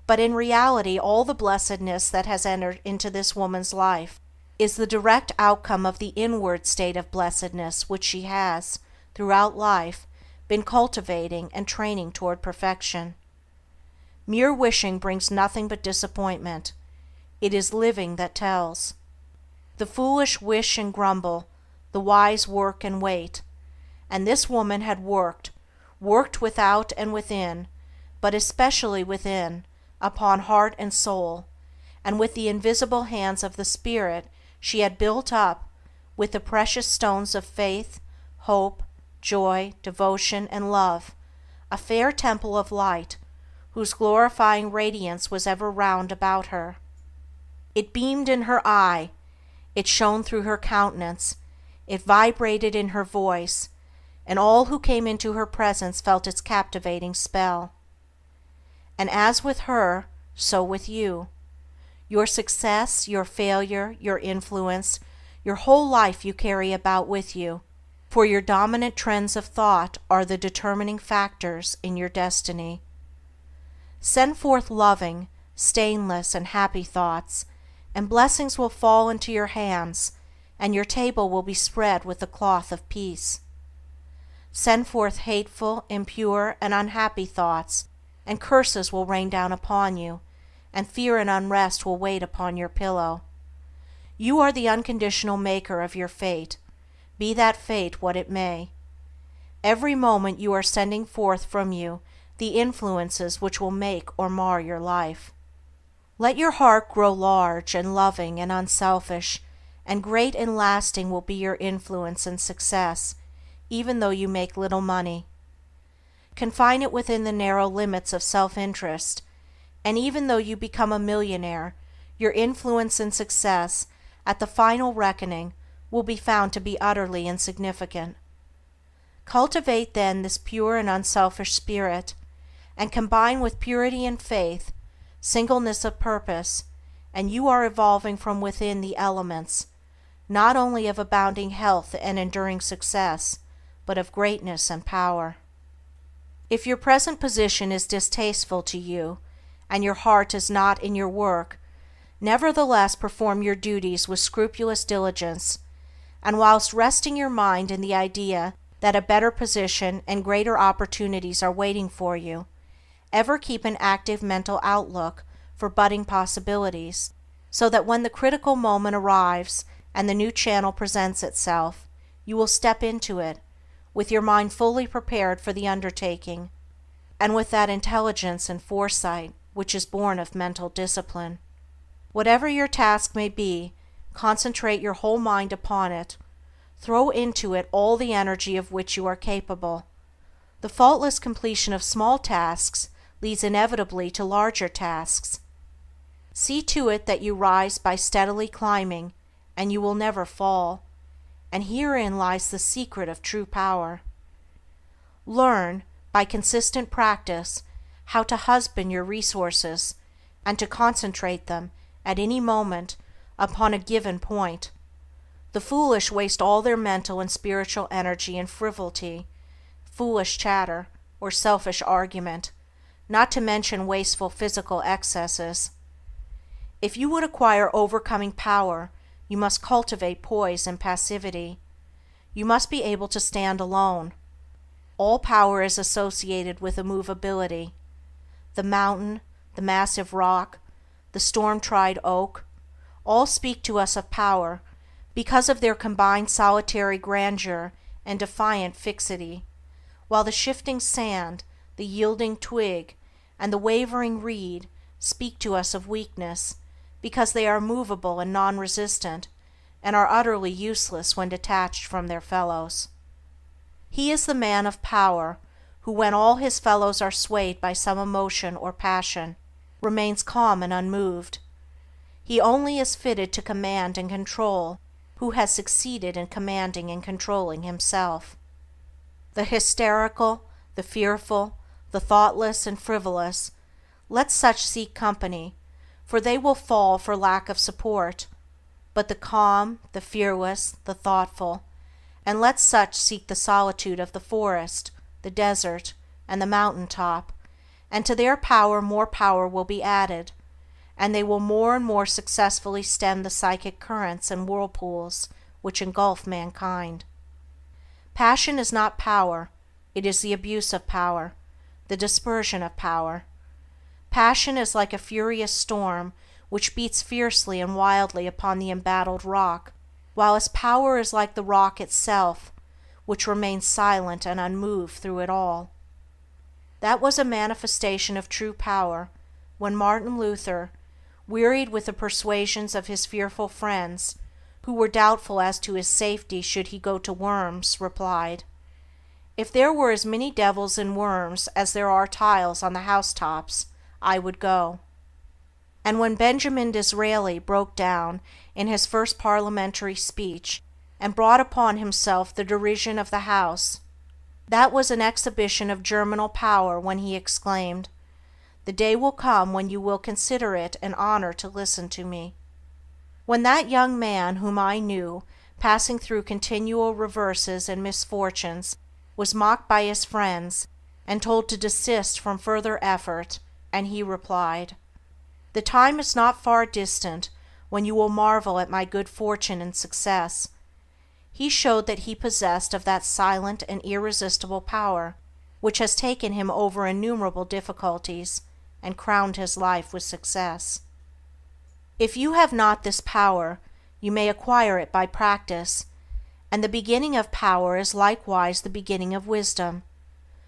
but in reality all the blessedness that has entered into this woman's life is the direct outcome of the inward state of blessedness which she has, throughout life, been cultivating and training toward perfection. Mere wishing brings nothing but disappointment. It is living that tells. The foolish wish and grumble, the wise work and wait. And this woman had worked without and within, but especially within, upon heart and soul, and with the invisible hands of the Spirit she had built up, with the precious stones of faith, hope, joy, devotion, and love, a fair temple of light, whose glorifying radiance was ever round about her. It beamed in her eye, it shone through her countenance, it vibrated in her voice, and all who came into her presence felt its captivating spell. And as with her, so with you. Your success, your failure, your influence, your whole life you carry about with you, for your dominant trends of thought are the determining factors in your destiny. Send forth loving, stainless, and happy thoughts, and blessings will fall into your hands, and your table will be spread with the cloth of peace. Send forth hateful, impure, and unhappy thoughts, and curses will rain down upon you, and fear and unrest will wait upon your pillow. You are the unconditional maker of your fate, be that fate what it may. Every moment you are sending forth from you the influences which will make or mar your life. Let your heart grow large and loving and unselfish, and great and lasting will be your influence and success, even though you make little money. Confine it within the narrow limits of self-interest, and even though you become a millionaire, your influence and success, at the final reckoning, will be found to be utterly insignificant. Cultivate then this pure and unselfish spirit, and combine with purity and faith, singleness of purpose, and you are evolving from within the elements, not only of abounding health and enduring success, but of greatness and power. If your present position is distasteful to you, and your heart is not in your work, nevertheless perform your duties with scrupulous diligence, and whilst resting your mind in the idea that a better position and greater opportunities are waiting for you, ever keep an active mental outlook for budding possibilities, so that when the critical moment arrives and the new channel presents itself, you will step into it, with your mind fully prepared for the undertaking, and with that intelligence and foresight which is born of mental discipline. Whatever your task may be, concentrate your whole mind upon it, throw into it all the energy of which you are capable. The faultless completion of small tasks leads inevitably to larger tasks. See to it that you rise by steadily climbing, and you will never fall, and herein lies the secret of true power. Learn, by consistent practice, how to husband your resources, and to concentrate them, at any moment, upon a given point. The foolish waste all their mental and spiritual energy in frivolity, foolish chatter, or selfish argument, not to mention wasteful physical excesses. If you would acquire overcoming power, you must cultivate poise and passivity. You must be able to stand alone. All power is associated with immovability. The mountain, the massive rock, the storm-tried oak, all speak to us of power because of their combined solitary grandeur and defiant fixity, while the shifting sand, the yielding twig, and the wavering reed speak to us of weakness because they are movable and non-resistant, and are utterly useless when detached from their fellows. He is the man of power who, when all his fellows are swayed by some emotion or passion, remains calm and unmoved. He only is fitted to command and control who has succeeded in commanding and controlling himself. The hysterical, the fearful, the thoughtless and frivolous, let such seek company, for they will fall for lack of support, but the calm, the fearless, the thoughtful, and let such seek the solitude of the forest, the desert, and the mountain top, and to their power more power will be added, and they will more and more successfully stem the psychic currents and whirlpools which engulf mankind. Passion is not power, it is the abuse of power, the dispersion of power. Passion is like a furious storm which beats fiercely and wildly upon the embattled rock, whilst power is like the rock itself, which remains silent and unmoved through it all. That was a manifestation of true power when Martin Luther, wearied with the persuasions of his fearful friends, who were doubtful as to his safety should he go to Worms, replied, "If there were as many devils in Worms as there are tiles on the housetops, I would go." And when Benjamin Disraeli broke down in his first parliamentary speech and brought upon himself the derision of the House, that was an exhibition of germinal power when he exclaimed, "The day will come when you will consider it an honor to listen to me." When that young man whom I knew, passing through continual reverses and misfortunes, was mocked by his friends and told to desist from further effort, and he replied, "The time is not far distant when you will marvel at my good fortune and success," he showed that he possessed of that silent and irresistible power which has taken him over innumerable difficulties and crowned his life with success. If you have not this power, you may acquire it by practice, and the beginning of power is likewise the beginning of wisdom.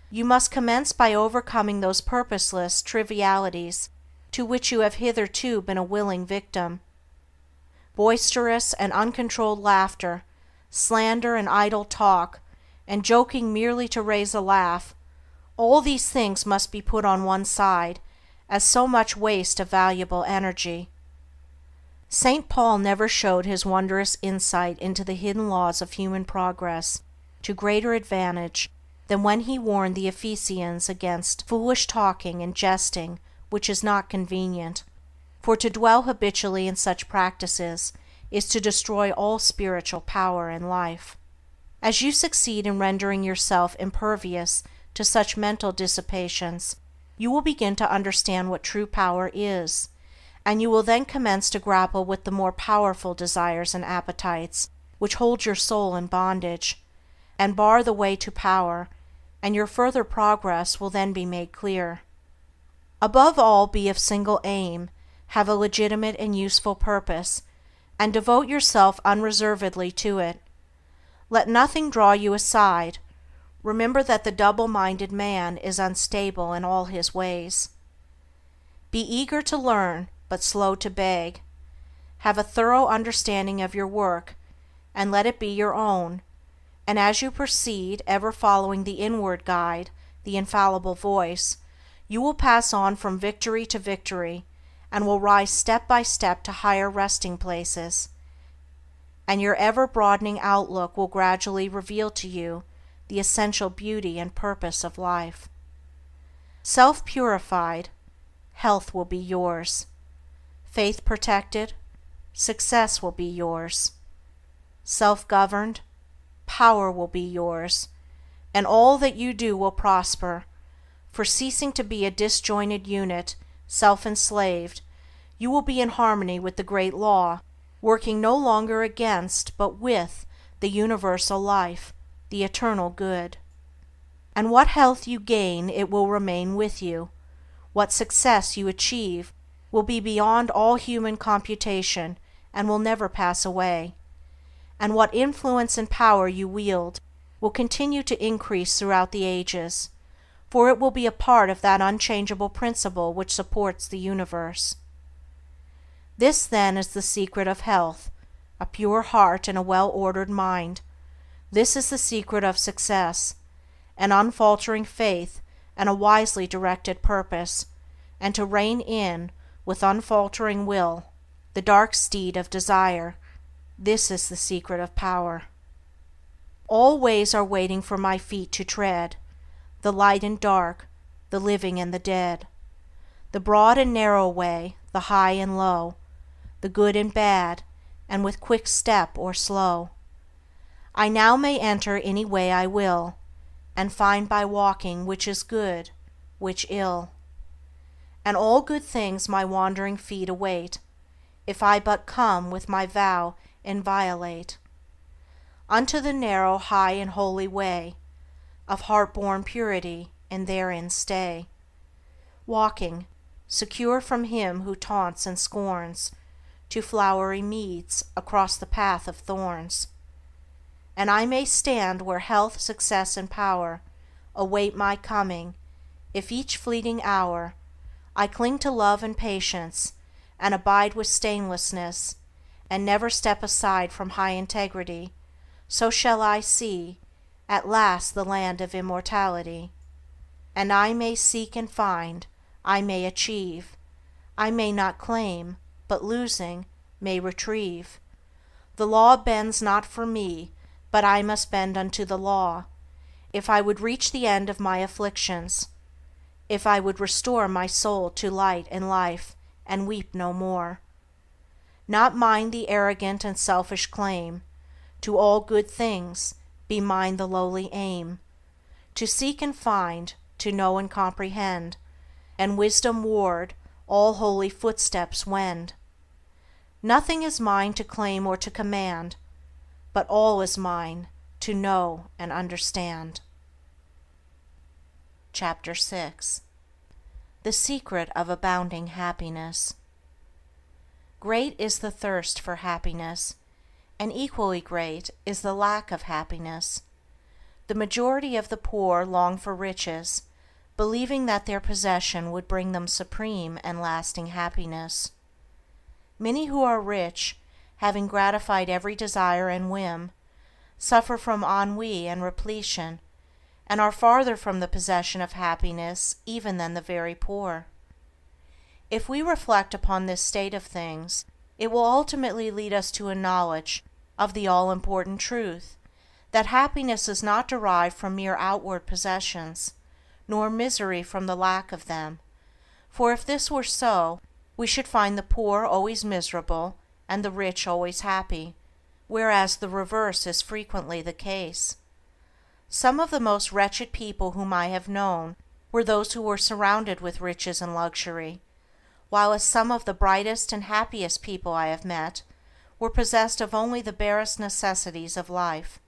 You must commence by overcoming those purposeless trivialities to which you have hitherto been a willing victim. Boisterous and uncontrolled laughter, slander and idle talk, and joking merely to raise a laugh, all these things must be put on one side, as so much waste of valuable energy. St. Paul never showed his wondrous insight into the hidden laws of human progress to greater advantage than when he warned the Ephesians against foolish talking and jesting which is not convenient, for to dwell habitually in such practices is to destroy all spiritual power and life. As you succeed in rendering yourself impervious to such mental dissipations, you will begin to understand what true power is, and you will then commence to grapple with the more powerful desires and appetites which hold your soul in bondage, and bar the way to power, and your further progress will then be made clear. Above all, be of single aim, have a legitimate and useful purpose, and devote yourself unreservedly to it. Let nothing draw you aside. Remember that the double-minded man is unstable in all his ways. Be eager to learn, but slow to beg. Have a thorough understanding of your work, and let it be your own, and as you proceed, ever following the inward guide, the infallible voice, you will pass on from victory to victory, and will rise step by step to higher resting places, and your ever-broadening outlook will gradually reveal to you the essential beauty and purpose of life. Self-purified, health will be yours. Faith protected, success will be yours. Self-governed, power will be yours, and all that you do will prosper, for ceasing to be a disjointed unit, self-enslaved, you will be in harmony with the great law, working no longer against but with the universal life, the eternal good. And what health you gain, it will remain with you. What success you achieve will be beyond all human computation and will never pass away. And what influence and power you wield will continue to increase throughout the ages, for it will be a part of that unchangeable principle which supports the universe. This, then, is the secret of health, a pure heart and a well-ordered mind. This is the secret of success, an unfaltering faith, and a wisely directed purpose, and to rein in, with unfaltering will, the dark steed of desire. This is the secret of power. All ways are waiting for my feet to tread, the light and dark, the living and the dead, the broad and narrow way, the high and low, the good and bad, and with quick step or slow. I now may enter any way I will, and find by walking which is good, which ill. And all good things my wandering feet await, if I but come with my vow inviolate, unto the narrow, high, and holy way of heart-born purity, and therein stay, walking, secure from him who taunts and scorns, to flowery meads across the path of thorns. And I may stand where health, success, and power await my coming, if each fleeting hour I cling to love and patience, and abide with stainlessness, and never step aside from high integrity, so shall I see, at last, the land of immortality. And I may seek and find, I may achieve, I may not claim, but losing, may retrieve. The law bends not for me, but I must bend unto the law, if I would reach the end of my afflictions, if I would restore my soul to light and life, and weep no more. Not mine the arrogant and selfish claim to all good things, be mine the lowly aim, to seek and find, to know and comprehend, and wisdom ward all holy footsteps wend. Nothing is mine to claim or to command, but all is mine to know and understand. Chapter 6. The Secret of Abounding Happiness. Great is the thirst for happiness, and equally great is the lack of happiness. The majority of the poor long for riches, believing that their possession would bring them supreme and lasting happiness. Many who are rich, having gratified every desire and whim, suffer from ennui and repletion, and are farther from the possession of happiness even than the very poor. If we reflect upon this state of things, it will ultimately lead us to a knowledge of the all-important truth that happiness is not derived from mere outward possessions, nor misery from the lack of them, for if this were so, we should find the poor always miserable and the rich always happy, whereas the reverse is frequently the case. Some of the most wretched people whom I have known were those who were surrounded with riches and luxury, while some of the brightest and happiest people I have met were possessed of only the barest necessities of life.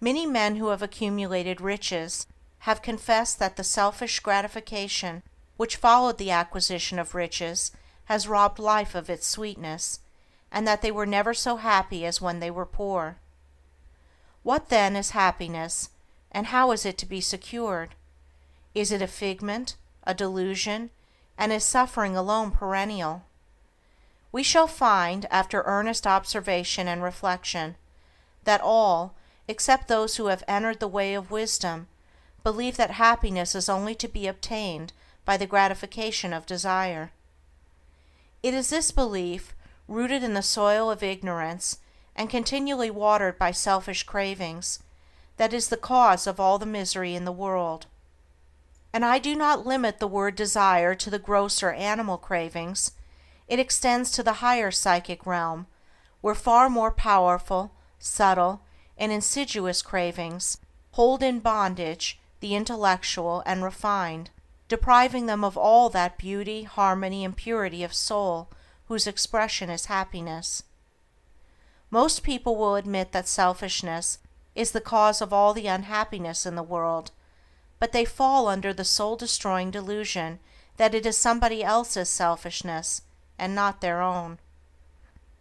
Many men who have accumulated riches have confessed that the selfish gratification which followed the acquisition of riches has robbed life of its sweetness, and that they were never so happy as when they were poor. What then is happiness, and how is it to be secured? Is it a figment, a delusion, and is suffering alone perennial? We shall find, after earnest observation and reflection, that all, except those who have entered the way of wisdom, believe that happiness is only to be obtained by the gratification of desire. It is this belief, rooted in the soil of ignorance and continually watered by selfish cravings, that is the cause of all the misery in the world. And I do not limit the word desire to the grosser animal cravings. It extends to the higher psychic realm, where far more powerful, subtle, and insidious cravings hold in bondage the intellectual and refined, depriving them of all that beauty, harmony, and purity of soul whose expression is happiness. Most people will admit that selfishness is the cause of all the unhappiness in the world, but they fall under the soul-destroying delusion that it is somebody else's selfishness and not their own.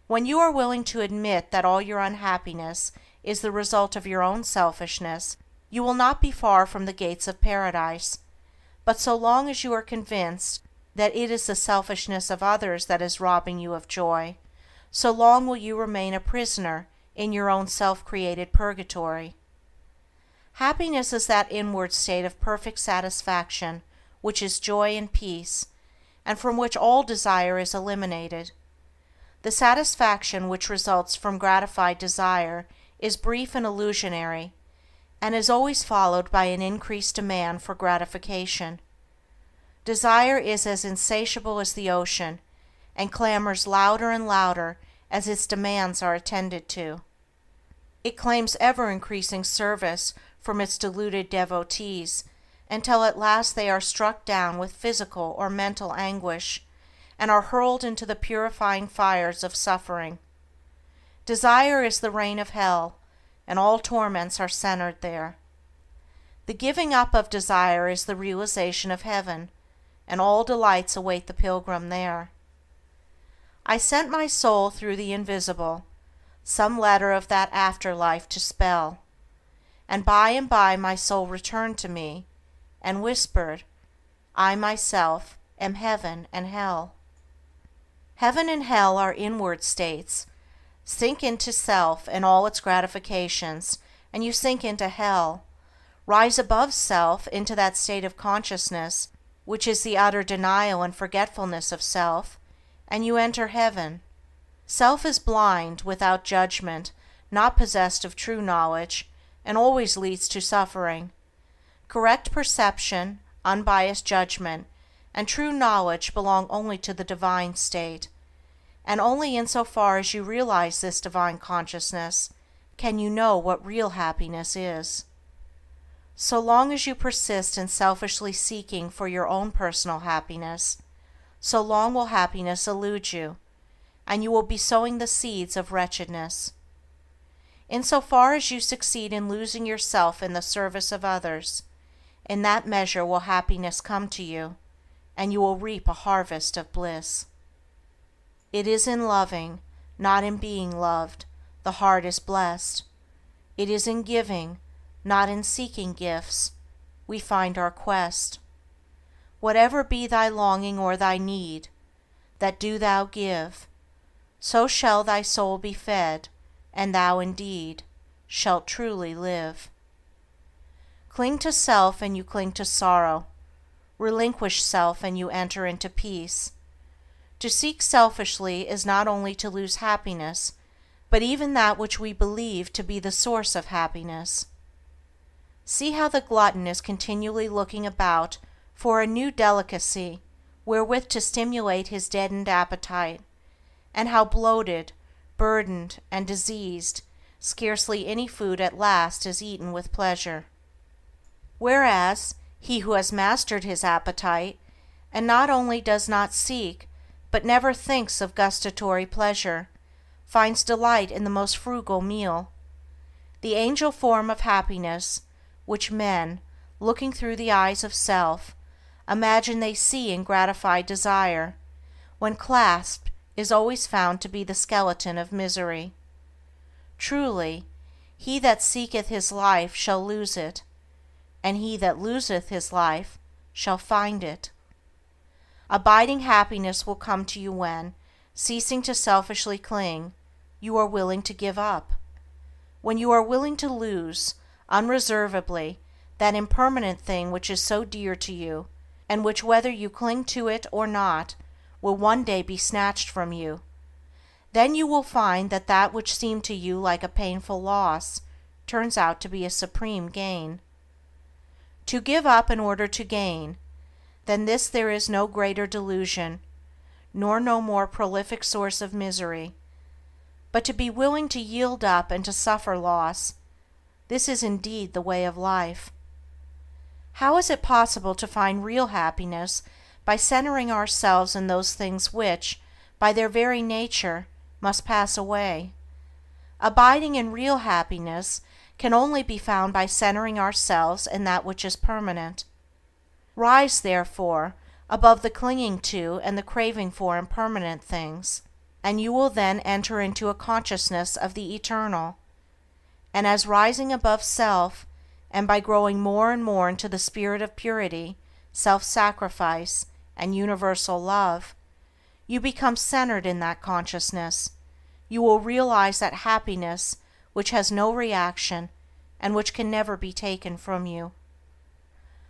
When you are willing to admit that all your unhappiness is the result of your own selfishness, you will not be far from the gates of paradise. But so long as you are convinced that it is the selfishness of others that is robbing you of joy, so long will you remain a prisoner in your own self-created purgatory. Happiness is that inward state of perfect satisfaction which is joy and peace, and from which all desire is eliminated. The satisfaction which results from gratified desire is brief and illusionary, and is always followed by an increased demand for gratification. Desire is as insatiable as the ocean, and clamors louder and louder as its demands are attended to. It claims ever-increasing service from its deluded devotees, until at last they are struck down with physical or mental anguish, and are hurled into the purifying fires of suffering. Desire is the reign of hell, and all torments are centered there. The giving up of desire is the realization of heaven, and all delights await the pilgrim there. I sent my soul through the invisible, some letter of that afterlife to spell, and by my soul returned to me, and whispered, I myself am heaven and hell. Heaven and hell are inward states. Sink into self and all its gratifications, and you sink into hell. Rise above self into that state of consciousness which is the utter denial and forgetfulness of self, and you enter heaven. Self is blind, without judgment, not possessed of true knowledge, and always leads to suffering. Correct perception, unbiased judgment, and true knowledge belong only to the divine state, and only in so far as you realize this divine consciousness can you know what real happiness is. So long as you persist in selfishly seeking for your own personal happiness, so long will happiness elude you, and you will be sowing the seeds of wretchedness. In so far as you succeed in losing yourself in the service of others, in that measure will happiness come to you, and you will reap a harvest of bliss. It is in loving, not in being loved, the heart is blessed. It is in giving, not in seeking gifts, we find our quest. Whatever be thy longing or thy need, that do thou give, so shall thy soul be fed, and thou indeed shalt truly live. Cling to self and you cling to sorrow. Relinquish self and you enter into peace. To seek selfishly is not only to lose happiness, but even that which we believe to be the source of happiness. See how the glutton is continually looking about for a new delicacy wherewith to stimulate his deadened appetite, and how bloated, burdened, and diseased, scarcely any food at last is eaten with pleasure. Whereas, he who has mastered his appetite, and not only does not seek, but never thinks of gustatory pleasure, finds delight in the most frugal meal. The angel form of happiness, which men, looking through the eyes of self, imagine they see in gratified desire, when clasped is always found to be the skeleton of misery. Truly, he that seeketh his life shall lose it, and he that loseth his life shall find it. Abiding happiness will come to you when, ceasing to selfishly cling, you are willing to give up. When you are willing to lose, unreservedly, that impermanent thing which is so dear to you, and which, whether you cling to it or not, will one day be snatched from you, then you will find that that which seemed to you like a painful loss turns out to be a supreme gain. To give up in order to gain, than this there is no greater delusion, nor no more prolific source of misery. But to be willing to yield up and to suffer loss, this is indeed the way of life. How is it possible to find real happiness by centering ourselves in those things which, by their very nature, must pass away? Abiding in real happiness can only be found by centering ourselves in that which is permanent. Rise, therefore, above the clinging to and the craving for impermanent things, and you will then enter into a consciousness of the eternal. And as rising above self, and by growing more and more into the spirit of purity, self-sacrifice, and universal love, you become centered in that consciousness, you will realize that happiness which has no reaction and which can never be taken from you.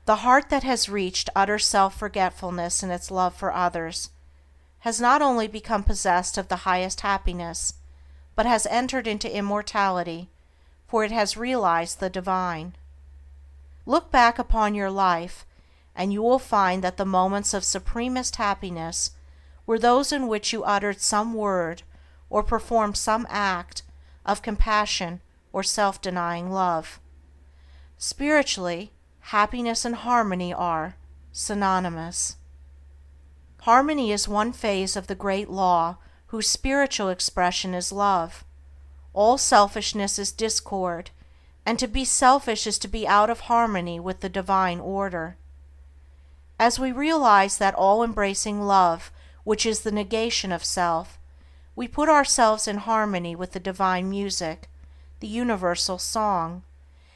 The heart that has reached utter self-forgetfulness in its love for others has not only become possessed of the highest happiness, but has entered into immortality, for it has realized the divine. Look back upon your life, and you will find that the moments of supremest happiness were those in which you uttered some word or performed some act of compassion or self-denying love. Spiritually, happiness and harmony are synonymous. Harmony is one phase of the great law whose spiritual expression is love. All selfishness is discord, and to be selfish is to be out of harmony with the divine order. As we realize that all-embracing love, which is the negation of self, we put ourselves in harmony with the divine music, the universal song,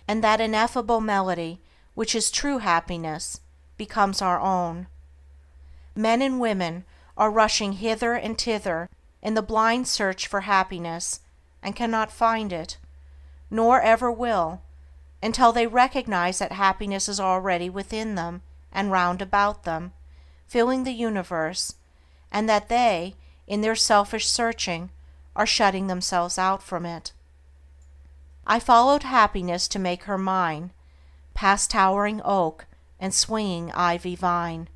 and that ineffable melody, which is true happiness, becomes our own. Men and women are rushing hither and thither in the blind search for happiness, and cannot find it, nor ever will, until they recognize that happiness is already within them and round about them, filling the universe, and that they, in their selfish searching, are shutting themselves out from it. I followed happiness to make her mine, past towering oak and swinging ivy vine.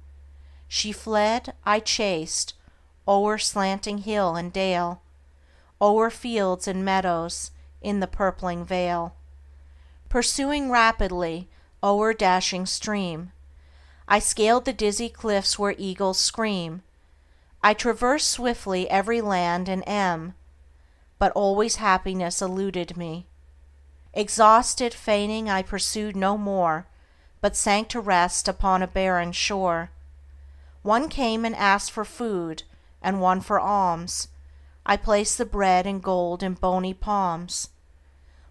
She fled, I chased, o'er slanting hill and dale, o'er fields and meadows, in the purpling vale. Pursuing rapidly, o'er dashing stream, I scaled the dizzy cliffs where eagles scream. I traversed swiftly every land and but always happiness eluded me. Exhausted, fainting, I pursued no more, but sank to rest upon a barren shore. One came and asked for food, and one for alms. I placed the bread and gold in bony palms.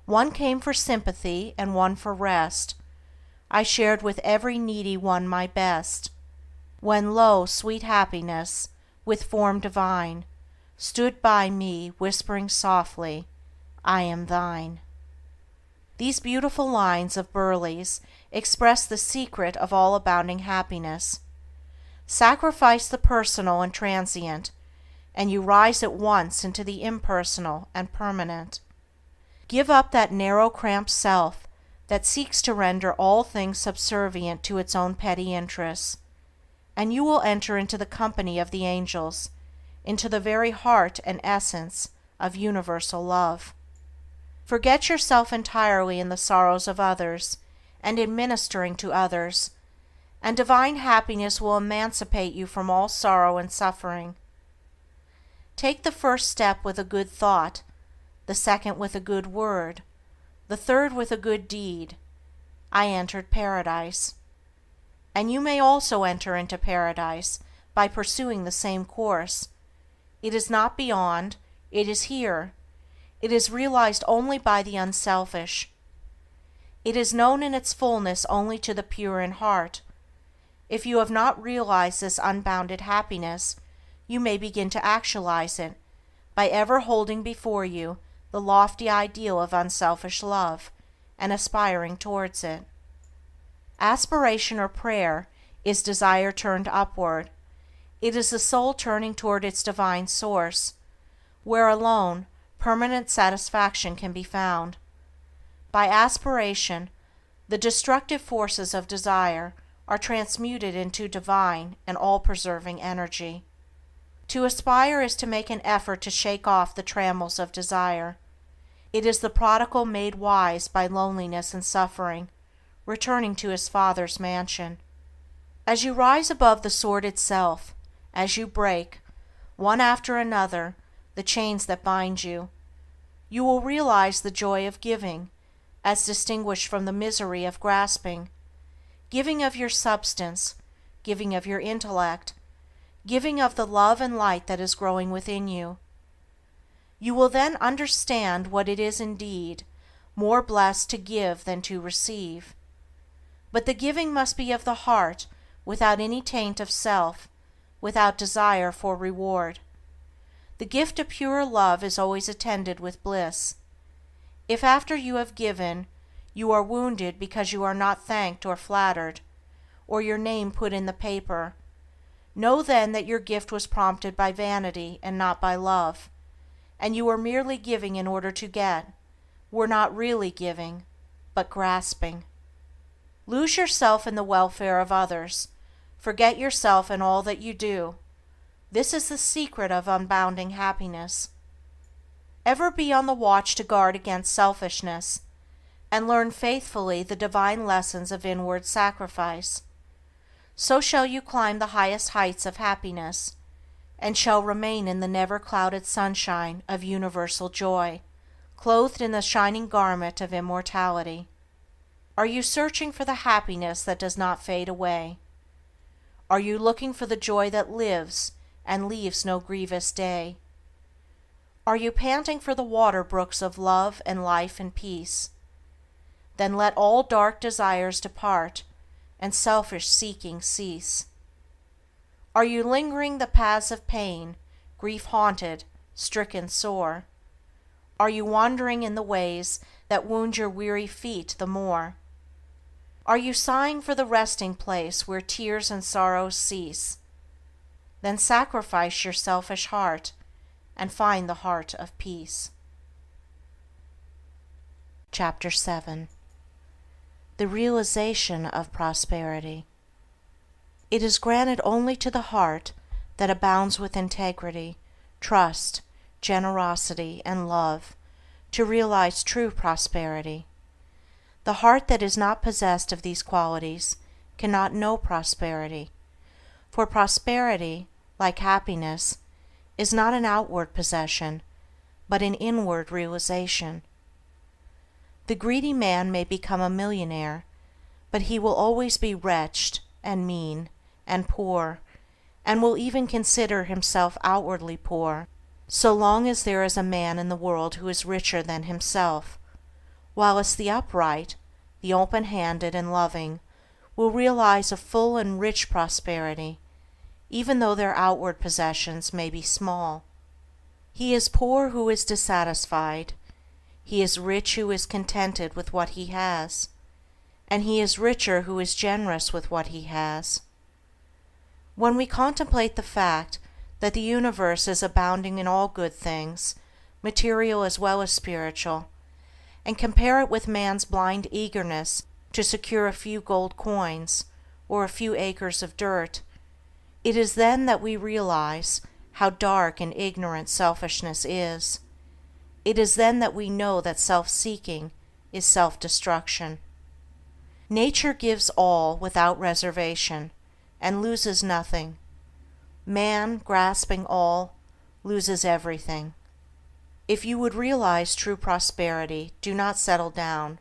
One came for sympathy, and one for rest. I shared with every needy one my best. When lo, sweet happiness, with form divine, stood by me, whispering softly, I am thine. These beautiful lines of Burleigh's express the secret of all abounding happiness. Sacrifice the personal and transient, and you rise at once into the impersonal and permanent. Give up that narrow cramped self that seeks to render all things subservient to its own petty interests, and you will enter into the company of the angels, into the very heart and essence of universal love. Forget yourself entirely in the sorrows of others and in ministering to others, and divine happiness will emancipate you from all sorrow and suffering. Take the first step with a good thought, the second with a good word, the third with a good deed. I entered paradise. And you may also enter into paradise by pursuing the same course. It is not beyond, it is here. It is realized only by the unselfish. It is known in its fullness only to the pure in heart. If you have not realized this unbounded happiness, you may begin to actualize it by ever holding before you the lofty ideal of unselfish love, and aspiring towards it. Aspiration or prayer is desire turned upward. It is the soul turning toward its divine source, where alone permanent satisfaction can be found. By aspiration, the destructive forces of desire are transmuted into divine and all-preserving energy. To aspire is to make an effort to shake off the trammels of desire. It is the prodigal made wise by loneliness and suffering, returning to his Father's mansion. As you rise above the sordid self, as you break, one after another, the chains that bind you, you will realize the joy of giving, as distinguished from the misery of grasping, giving of your substance, giving of your intellect, giving of the love and light that is growing within you. You will then understand what it is indeed more blessed to give than to receive. But the giving must be of the heart, without any taint of self, without desire for reward. The gift of pure love is always attended with bliss. If after you have given, You are wounded because you are not thanked or flattered, or your name put in the paper. Know then that your gift was prompted by vanity and not by love, and you were merely giving in order to get, were not really giving, but grasping. Lose yourself in the welfare of others. Forget yourself in all that you do. This is the secret of unbounding happiness. Ever be on the watch to guard against selfishness, and learn faithfully the divine lessons of inward sacrifice. So shall you climb the highest heights of happiness, and shall remain in the never-clouded sunshine of universal joy, clothed in the shining garment of immortality. Are you searching for the happiness that does not fade away? Are you looking for the joy that lives and leaves no grievous day? Are you panting for the water brooks of love and life and peace? Then let all dark desires depart, and selfish seeking cease. Are you lingering the paths of pain, grief-haunted, stricken sore? Are you wandering in the ways that wound your weary feet the more? Are you sighing for the resting place where tears and sorrows cease? Then sacrifice your selfish heart, and find the heart of peace. Chapter 7. The realization of prosperity. It is granted only to the heart that abounds with integrity, trust, generosity, and love to realize true prosperity. The heart that is not possessed of these qualities cannot know prosperity, for prosperity, like happiness, is not an outward possession, but an inward realization. The greedy man may become a millionaire, but he will always be wretched and mean and poor, and will even consider himself outwardly poor, so long as there is a man in the world who is richer than himself, whilst the upright, the open-handed and loving, will realize a full and rich prosperity, even though their outward possessions may be small. He is poor who is dissatisfied. He is rich who is contented with what he has, and he is richer who is generous with what he has. When we contemplate the fact that the universe is abounding in all good things, material as well as spiritual, and compare it with man's blind eagerness to secure a few gold coins or a few acres of dirt, it is then that we realize how dark and ignorant selfishness is. It is then that we know that self-seeking is self-destruction. Nature gives all without reservation, and loses nothing. Man, grasping all, loses everything. If you would realize true prosperity, do not settle down,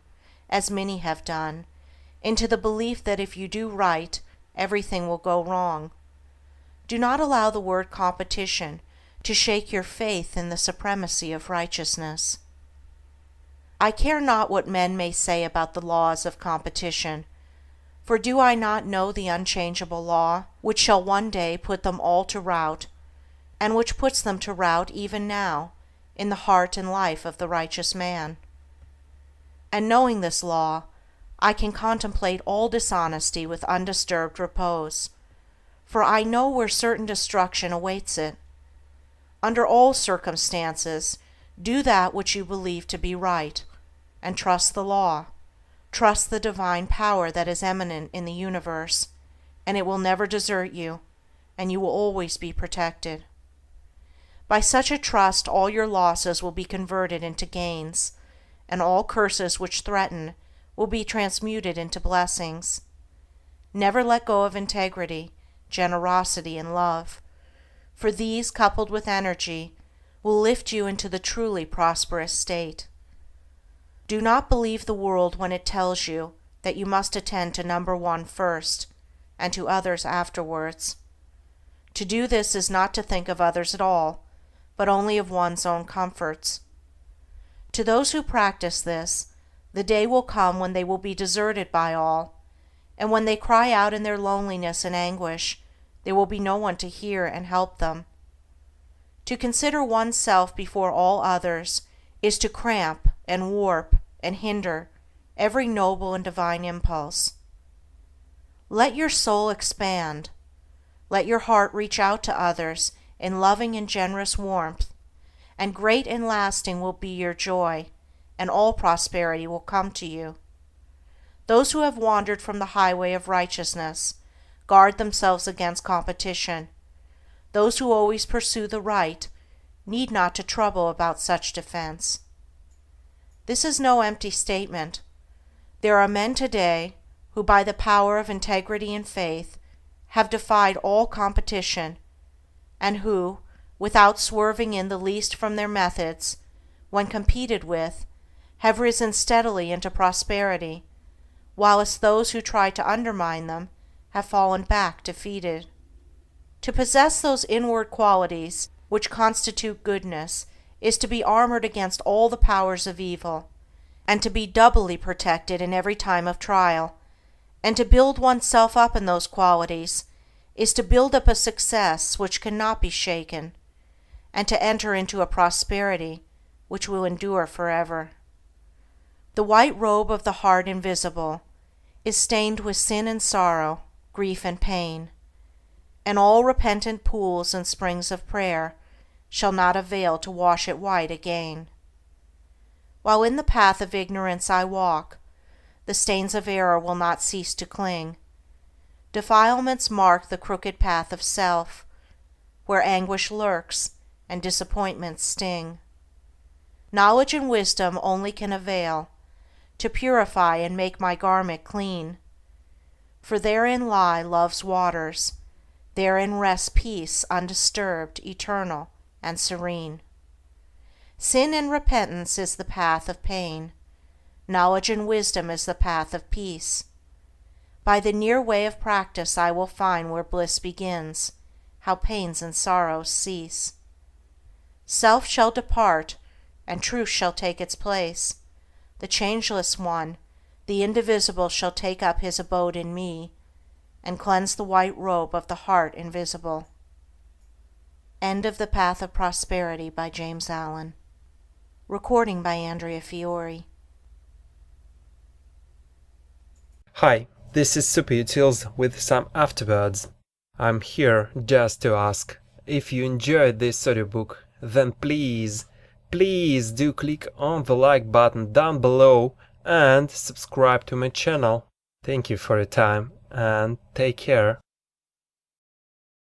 as many have done, into the belief that if you do right, everything will go wrong. Do not allow the word competition to shake your faith in the supremacy of righteousness. I care not what men may say about the laws of competition, for do I not know the unchangeable law, which shall one day put them all to rout, and which puts them to rout even now, in the heart and life of the righteous man? And knowing this law, I can contemplate all dishonesty with undisturbed repose, for I know where certain destruction awaits it. Under all circumstances, do that which you believe to be right, and trust the law, trust the divine power that is immanent in the universe, and it will never desert you, and you will always be protected. By such a trust all your losses will be converted into gains, and all curses which threaten will be transmuted into blessings. Never let go of integrity, generosity, and love, for these, coupled with energy, will lift you into the truly prosperous state. Do not believe the world when it tells you that you must attend to number one first, and to others afterwards. To do this is not to think of others at all, but only of one's own comforts. To those who practice this, the day will come when they will be deserted by all, and when they cry out in their loneliness and anguish, there will be no one to hear and help them. To consider oneself before all others is to cramp and warp and hinder every noble and divine impulse. Let your soul expand. Let your heart reach out to others in loving and generous warmth, and great and lasting will be your joy, and all prosperity will come to you. Those who have wandered from the highway of righteousness guard themselves against competition. Those who always pursue the right need not to trouble about such defense. This is no empty statement. There are men today who, by the power of integrity and faith, have defied all competition, and who, without swerving in the least from their methods, when competed with, have risen steadily into prosperity, whilst those who tried to undermine them have fallen back defeated. To possess those inward qualities which constitute goodness is to be armored against all the powers of evil, and to be doubly protected in every time of trial, and to build oneself up in those qualities is to build up a success which cannot be shaken, and to enter into a prosperity which will endure forever. The white robe of the heart invisible is stained with sin and sorrow, grief and pain, and all repentant pools and springs of prayer shall not avail to wash it white again. While in the path of ignorance I walk, the stains of error will not cease to cling. Defilements mark the crooked path of self, where anguish lurks and disappointments sting. Knowledge and wisdom only can avail to purify and make my garment clean, for therein lie love's waters, therein rests peace undisturbed, eternal, and serene. Sin and repentance is the path of pain. Knowledge and wisdom is the path of peace. By the near way of practice I will find where bliss begins, how pains and sorrows cease. Self shall depart, and truth shall take its place. The changeless one, the indivisible, shall take up his abode in me, and cleanse the white robe of the heart invisible. End of The Path of Prosperity by James Allen. Recording by Andrea Fiore. Hi, this is Super Utils with some afterbirds. I'm here just to ask, if you enjoyed this audiobook, then please do click on the like button down below and subscribe to my channel. Thank you for your time and take care.